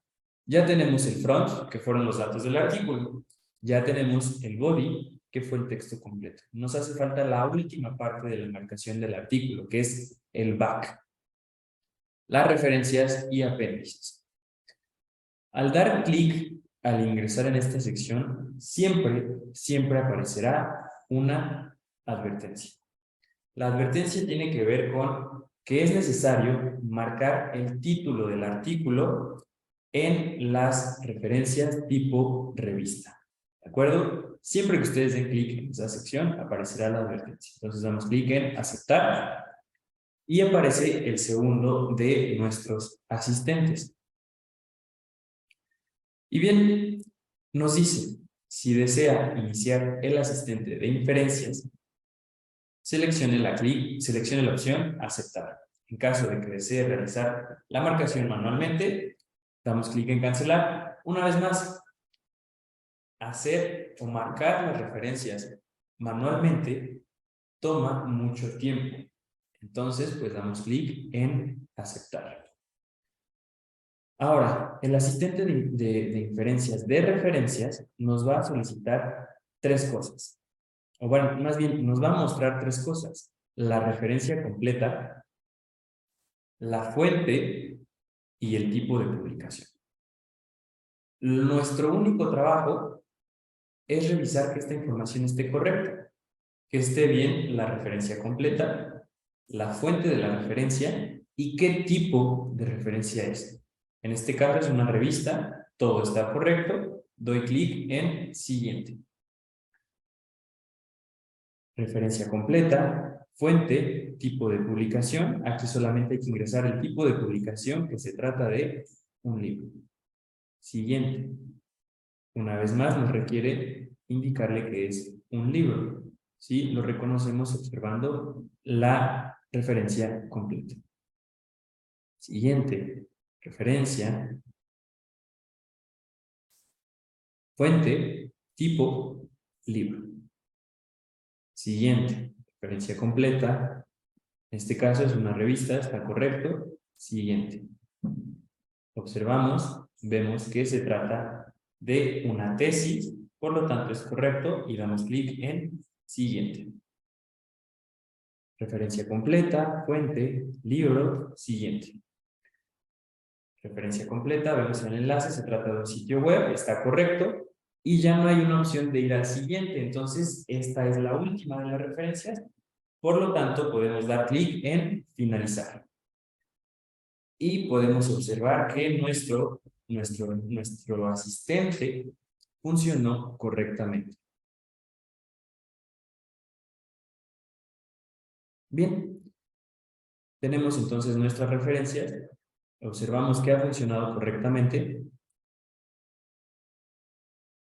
ya tenemos el front, que fueron los datos del artículo, ya tenemos el body, que fue el texto completo. Nos hace falta la última parte de la marcación del artículo, que es el back, las referencias y apéndices. Al dar clic al ingresar en esta sección, siempre aparecerá una advertencia. La advertencia tiene que ver con que es necesario marcar el título del artículo en las referencias tipo revista. ¿De acuerdo? Siempre que ustedes den clic en esa sección, aparecerá la advertencia. Entonces damos clic en aceptar y aparece el segundo de nuestros asistentes. Y bien, nos dice, si desea iniciar el asistente de inferencias, seleccione la opción aceptar. En caso de que desee realizar la marcación manualmente, damos clic en cancelar. Una vez más, hacer o marcar las referencias manualmente toma mucho tiempo. Entonces, pues damos clic en aceptar. Ahora, el asistente de inferencias de referencias nos va a solicitar tres cosas. O bueno, más bien, nos va a mostrar tres cosas. La referencia completa, la fuente y el tipo de publicación. Nuestro único trabajo es revisar que esta información esté correcta, que esté bien la referencia completa, la fuente de la referencia y qué tipo de referencia es. En este caso es una revista, todo está correcto, doy clic en siguiente. Referencia completa, fuente, tipo de publicación. Aquí solamente hay que ingresar el tipo de publicación, que se trata de un libro. Siguiente. Una vez más nos requiere indicarle que es un libro. ¿Sí? Lo reconocemos observando la referencia completa. Siguiente. Referencia. Fuente. Tipo. Libro. Siguiente. Referencia completa. En este caso es una revista, está correcto. Siguiente. Observamos, vemos que se trata de una tesis, por lo tanto es correcto y damos clic en siguiente. Referencia completa, fuente, libro, siguiente. Referencia completa, vemos el enlace, se trata de un sitio web, está correcto y ya no hay una opción de ir al siguiente, entonces esta es la última de las referencias, por lo tanto podemos dar clic en finalizar. Y podemos observar que nuestro asistente funcionó correctamente. Bien, tenemos entonces nuestras referencias, observamos que ha funcionado correctamente,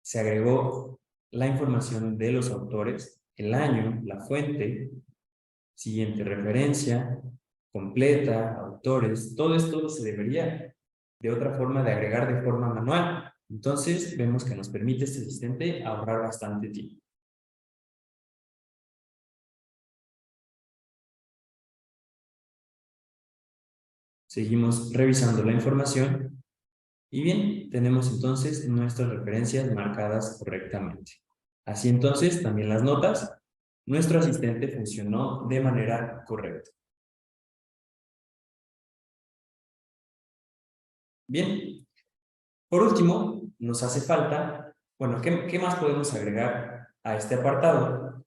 se agregó la información de los autores, el año, la fuente, siguiente referencia, completa, autores, todo esto se debería de otra forma de agregar de forma manual. Entonces vemos que nos permite este asistente ahorrar bastante tiempo. Seguimos revisando la información y bien, tenemos entonces nuestras referencias marcadas correctamente. Así entonces, también las notas, nuestro asistente funcionó de manera correcta. Bien, por último, nos hace falta, bueno, ¿qué más podemos agregar a este apartado?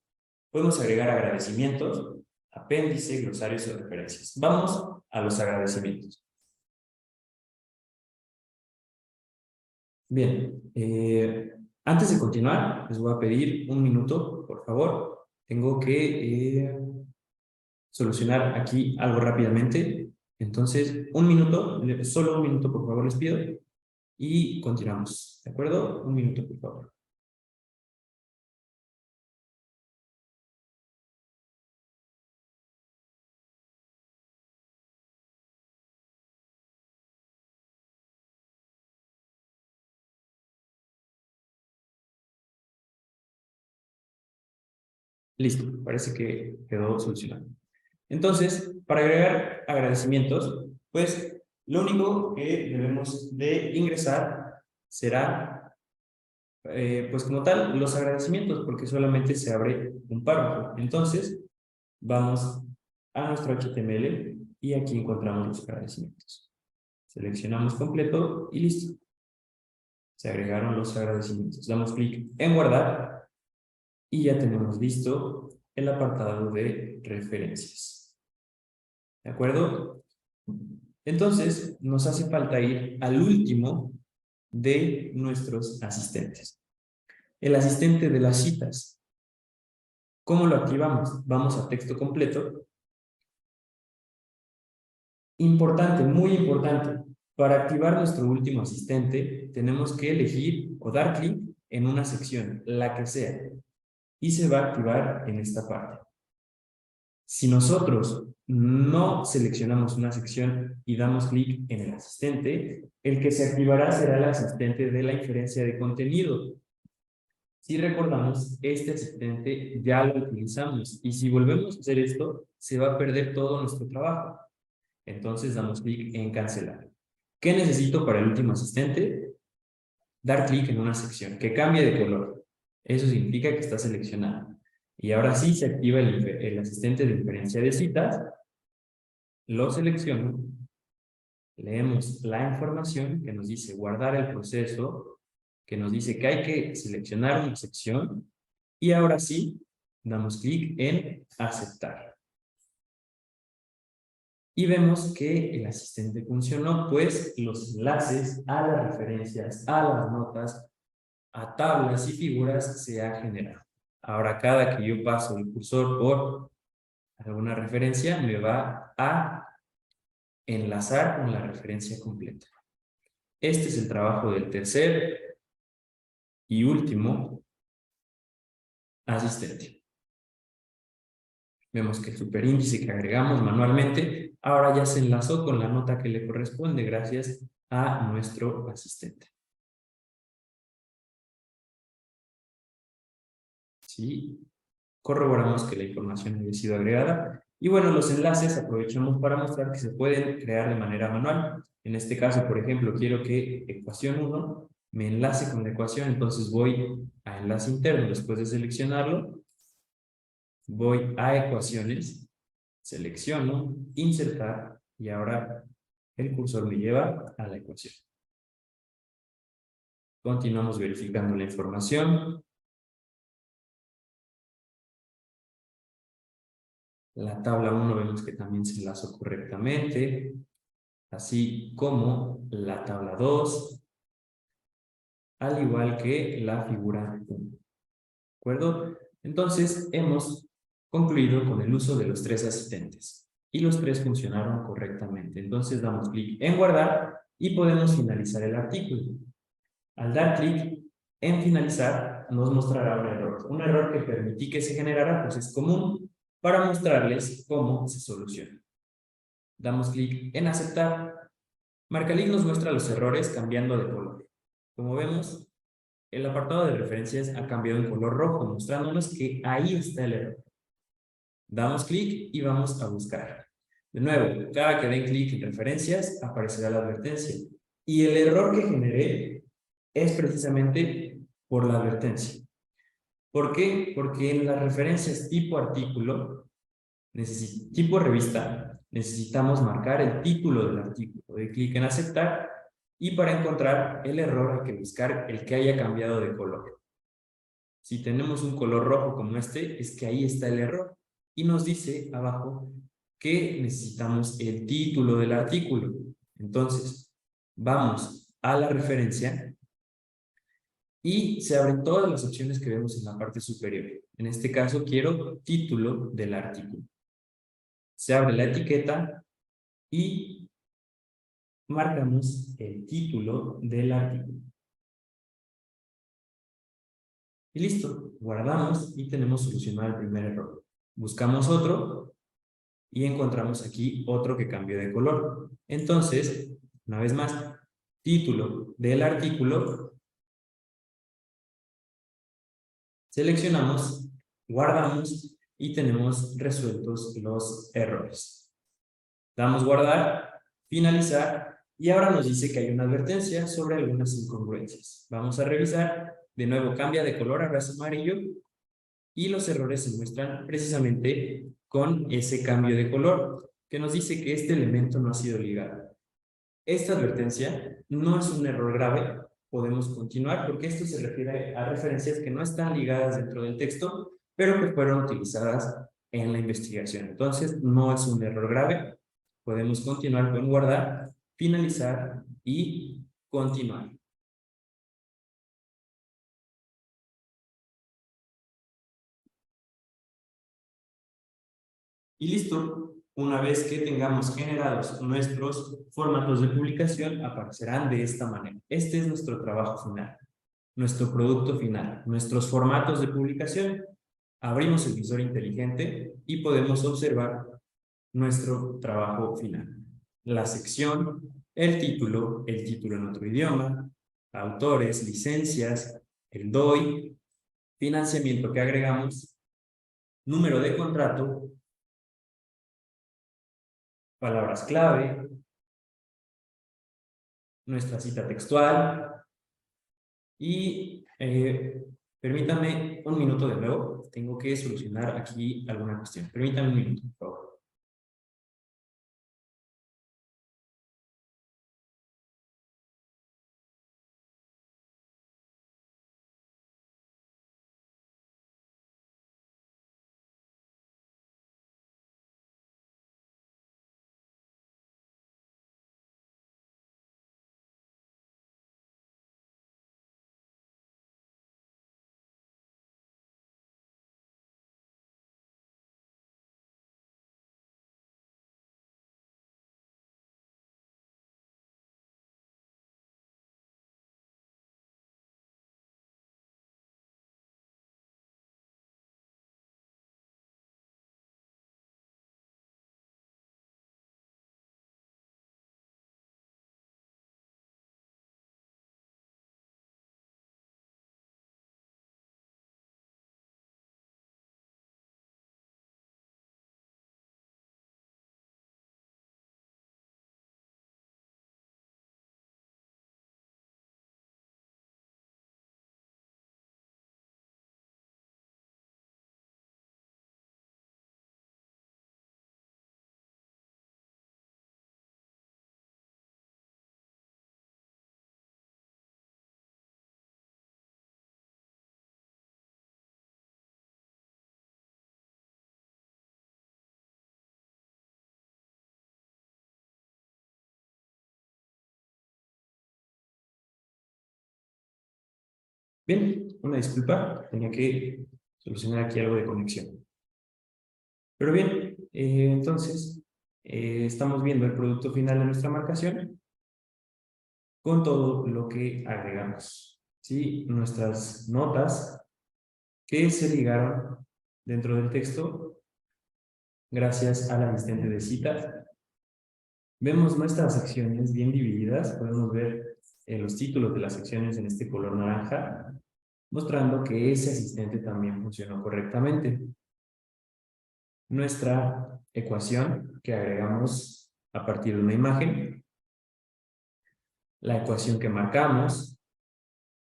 Podemos agregar agradecimientos, apéndice, glosarios o referencias. Vamos a los agradecimientos. Bien, antes de continuar, les voy a pedir un minuto, por favor. Tengo que solucionar aquí algo rápidamente. Entonces, un minuto, solo un minuto, por favor, les pido. Y continuamos, ¿de acuerdo? Un minuto, por favor. Listo, parece que quedó solucionado. Entonces, para agregar agradecimientos, pues lo único que debemos de ingresar será, pues como tal, los agradecimientos, porque solamente se abre un párrafo. Entonces, vamos a nuestro HTML y aquí encontramos los agradecimientos. Seleccionamos completo y listo. Se agregaron los agradecimientos. Damos clic en guardar y ya tenemos listo el apartado de referencias. ¿De acuerdo? Entonces, nos hace falta ir al último de nuestros asistentes. El asistente de las citas. ¿Cómo lo activamos? Vamos a texto completo. Importante, muy importante. Para activar nuestro último asistente, tenemos que elegir o dar clic en una sección, la que sea, y se va a activar en esta parte. Si nosotros no seleccionamos una sección y damos clic en el asistente, el que se activará será el asistente de la inferencia de contenido. Si recordamos, este asistente ya lo utilizamos y si volvemos a hacer esto, se va a perder todo nuestro trabajo. Entonces damos clic en cancelar. ¿Qué necesito para el último asistente? Dar clic en una sección que cambie de color. Eso significa que está seleccionada. Y ahora sí se activa el asistente de inferencia de citas. Lo selecciono. Leemos la información que nos dice guardar el proceso, que nos dice que hay que seleccionar una sección. Y ahora sí, damos clic en aceptar. Y vemos que el asistente funcionó, pues los enlaces a las referencias, a las notas, a tablas y figuras se ha generado. Ahora, cada que yo paso el cursor por alguna referencia, me va a enlazar con la referencia completa. Este es el trabajo del tercer y último asistente. Vemos que el superíndice que agregamos manualmente ahora ya se enlazó con la nota que le corresponde gracias a nuestro asistente. ¿Sí? Corroboramos que la información haya sido agregada. Y bueno, los enlaces aprovechamos para mostrar que se pueden crear de manera manual. En este caso, por ejemplo, quiero que ecuación 1 me enlace con la ecuación, entonces voy a enlace interno después de seleccionarlo. Voy a ecuaciones, selecciono, insertar y ahora el cursor me lleva a la ecuación. Continuamos verificando la información. La tabla 1 vemos que también se enlazó correctamente, así como la tabla 2, al igual que la figura 1. ¿De acuerdo? Entonces, hemos concluido con el uso de los tres asistentes y los tres funcionaron correctamente. Entonces, damos clic en guardar y podemos finalizar el artículo. Al dar clic en finalizar, nos mostrará un error. Un error que permití que se generara, pues es común, para mostrarles cómo se soluciona. Damos clic en aceptar. Marcalink nos muestra los errores cambiando de color. Como vemos, el apartado de referencias ha cambiado en color rojo, mostrándonos que ahí está el error. Damos clic y vamos a buscar. De nuevo, cada que den clic en referencias, aparecerá la advertencia. Y el error que generé es precisamente por la advertencia. ¿Por qué? Porque en las referencias tipo artículo, tipo revista, necesitamos marcar el título del artículo. Doy clic en aceptar y para encontrar el error hay que buscar el que haya cambiado de color. Si tenemos un color rojo como este, es que ahí está el error. Y nos dice abajo que necesitamos el título del artículo. Entonces, vamos a la referencia y se abren todas las opciones que vemos en la parte superior. En este caso, quiero título del artículo. se abre la etiqueta y marcamos el título del artículo. Y listo, guardamos y tenemos solucionado el primer error. Buscamos otro y encontramos aquí otro que cambió de color. Entonces, una vez más, título del artículo, seleccionamos, guardamos y tenemos resueltos los errores. Damos guardar, finalizar y ahora nos dice que hay una advertencia sobre algunas incongruencias. Vamos a revisar, de nuevo cambia de color a raso amarillo y los errores se muestran precisamente con ese cambio de color que nos dice que este elemento no ha sido ligado. Esta advertencia no es un error grave, podemos continuar porque esto se refiere a referencias que no están ligadas dentro del texto, pero que fueron utilizadas en la investigación. Entonces, no es un error grave, podemos continuar con guardar, finalizar y continuar. Y listo, una vez que tengamos generados nuestros formatos de publicación, aparecerán de esta manera. Este es nuestro trabajo final, nuestro producto final, nuestros formatos de publicación. Abrimos el visor inteligente y podemos observar nuestro trabajo final. La sección, el título en otro idioma, autores, licencias, el DOI, financiamiento que agregamos, número de contrato, palabras clave, nuestra cita textual y permítame un minuto de nuevo, tengo que solucionar aquí alguna cuestión. Permítame un minuto, por favor. Bien, una disculpa, tenía que solucionar aquí algo de conexión. Pero bien, entonces estamos viendo el producto final de nuestra marcación con todo lo que agregamos. ¿Sí? Nuestras notas que se ligaron dentro del texto gracias al asistente de citas. Vemos nuestras secciones bien divididas, podemos ver los títulos de las secciones en este color naranja, mostrando que ese asistente también funcionó correctamente. Nuestra ecuación que agregamos a partir de una imagen, la ecuación que marcamos,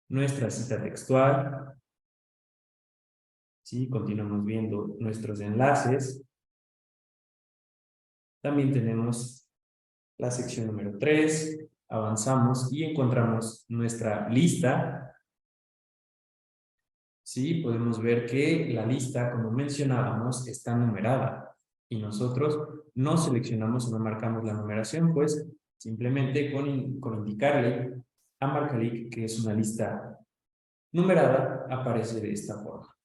nuestra cita textual, ¿sí? Continuamos viendo nuestros enlaces. También tenemos la sección número 3, avanzamos y encontramos nuestra lista. Sí, podemos ver que la lista, como mencionábamos, está numerada y nosotros no seleccionamos o no marcamos la numeración, pues simplemente con indicarle a Marcalic que es una lista numerada, aparece de esta forma.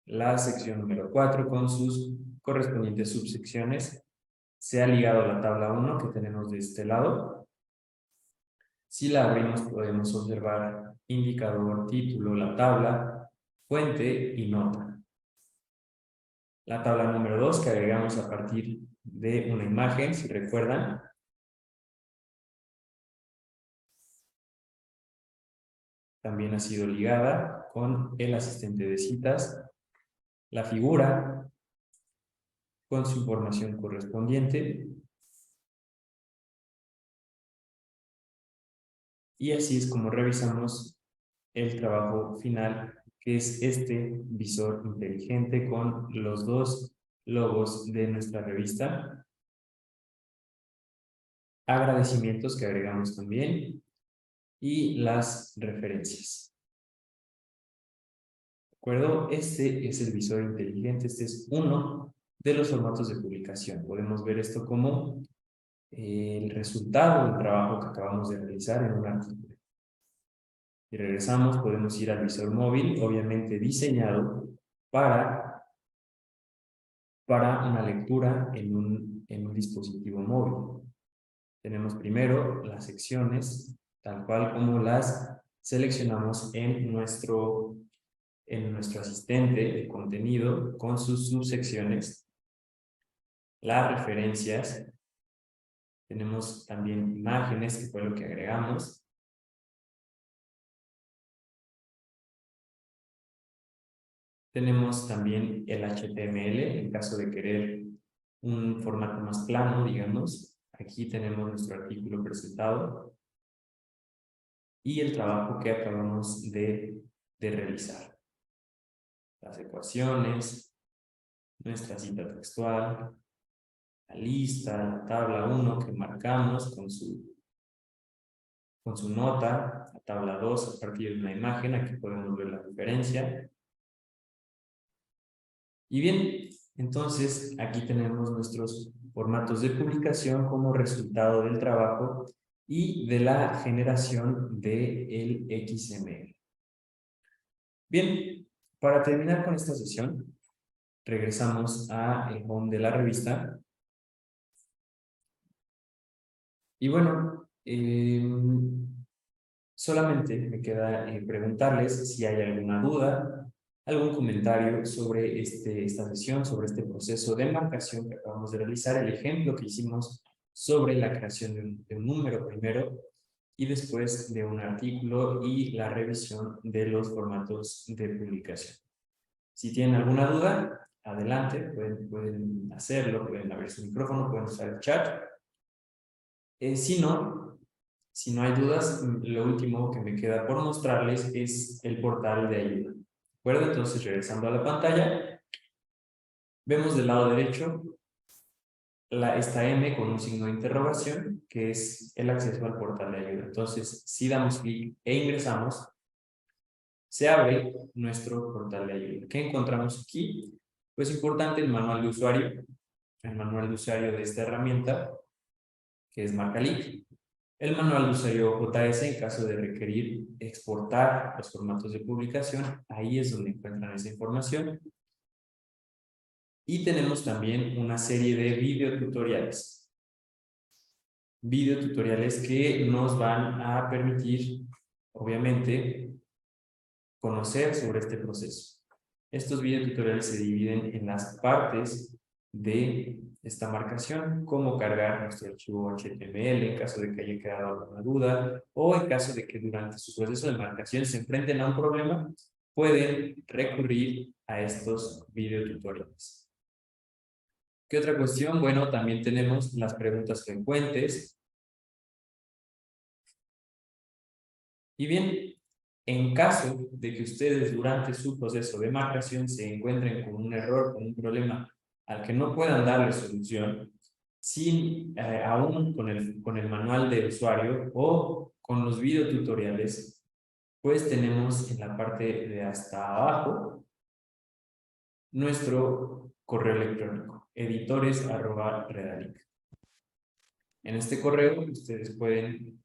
La sección número 4 con sus correspondientes subsecciones se ha ligado la tabla 1 que tenemos de este lado. Si la abrimos podemos observar indicador, título, la tabla, fuente y nota. La tabla número 2 que agregamos a partir de una imagen, si recuerdan. También ha sido ligada con el asistente de citas, la figura con su información correspondiente. Y así es como revisamos el trabajo final, que es este visor inteligente con los dos logos de nuestra revista. Agradecimientos que agregamos también y las referencias. ¿De acuerdo? Este es el visor inteligente, este es uno de los formatos de publicación. Podemos ver esto como el resultado del trabajo que acabamos de realizar en un artículo. Y regresamos, podemos ir al visor móvil, obviamente diseñado para una lectura en un dispositivo móvil. Tenemos primero las secciones, tal cual como las seleccionamos en nuestro asistente de contenido con sus subsecciones, las referencias, tenemos también imágenes, que fue lo que agregamos, tenemos también el HTML, en caso de querer un formato más plano, digamos. Aquí tenemos nuestro artículo presentado y el trabajo que acabamos de realizar. Las ecuaciones, nuestra cita textual, la lista, la tabla 1 que marcamos con su nota, la tabla 2 a partir de una imagen, aquí podemos ver la referencia. Y bien, entonces aquí tenemos nuestros formatos de publicación como resultado del trabajo y de la generación del XML. Bien, para terminar con esta sesión, regresamos al home de la revista. Y bueno, solamente me queda preguntarles si hay alguna duda, algún comentario sobre esta sesión, sobre este proceso de marcación que acabamos de realizar, el ejemplo que hicimos sobre la creación de un número primero y después de un artículo y la revisión de los formatos de publicación. Si tienen alguna duda, adelante, pueden hacerlo, pueden abrir su micrófono, pueden usar el chat. Si no hay dudas, lo último que me queda por mostrarles es el portal de ayuda. ¿De acuerdo? Entonces, regresando a la pantalla, vemos del lado derecho esta M con un signo de interrogación, que es el acceso al portal de ayuda. Entonces, si damos clic e ingresamos, se abre nuestro portal de ayuda. ¿Qué encontramos aquí? Pues importante el manual de usuario, de esta herramienta, que es Marcalink. El manual de usuario JS en caso de requerir exportar los formatos de publicación, ahí es donde encuentran esa información. Y tenemos también una serie de videotutoriales. Videotutoriales que nos van a permitir, obviamente, conocer sobre este proceso. Estos videotutoriales se dividen en las partes de esta marcación, cómo cargar nuestro archivo HTML en caso de que haya quedado alguna duda o en caso de que durante su proceso de marcación se enfrenten a un problema, pueden recurrir a estos videotutoriales. ¿Qué otra cuestión? Bueno, también tenemos las preguntas frecuentes. Y bien, en caso de que ustedes durante su proceso de marcación se encuentren con un error, con un problema al que no puedan darle solución, aún con el manual de usuario o con los videotutoriales, pues tenemos en la parte de hasta abajo nuestro correo electrónico, editores@redalic. En este correo ustedes pueden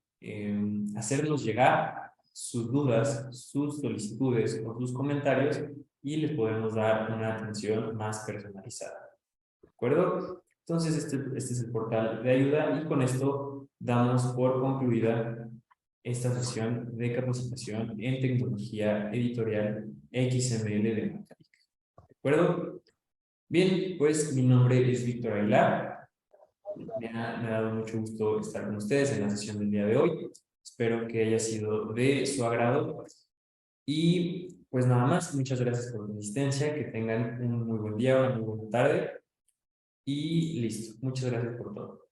hacernos llegar sus dudas, sus solicitudes o sus comentarios y les podemos dar una atención más personalizada. ¿De acuerdo? Entonces, este es el portal de ayuda y con esto damos por concluida esta sesión de capacitación en tecnología editorial XML de Maca. ¿De acuerdo? Bien, pues mi nombre es Víctor Aguilar. Me ha dado mucho gusto estar con ustedes en la sesión del día de hoy. Espero que haya sido de su agrado. Y pues nada más, muchas gracias por la asistencia, que tengan un muy buen día, una muy buena tarde y listo. Muchas gracias por todo.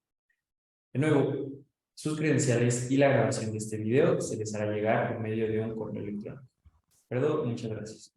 De nuevo, sus credenciales y la grabación de este video se les hará llegar por medio de un correo electrónico. Perdón, muchas gracias.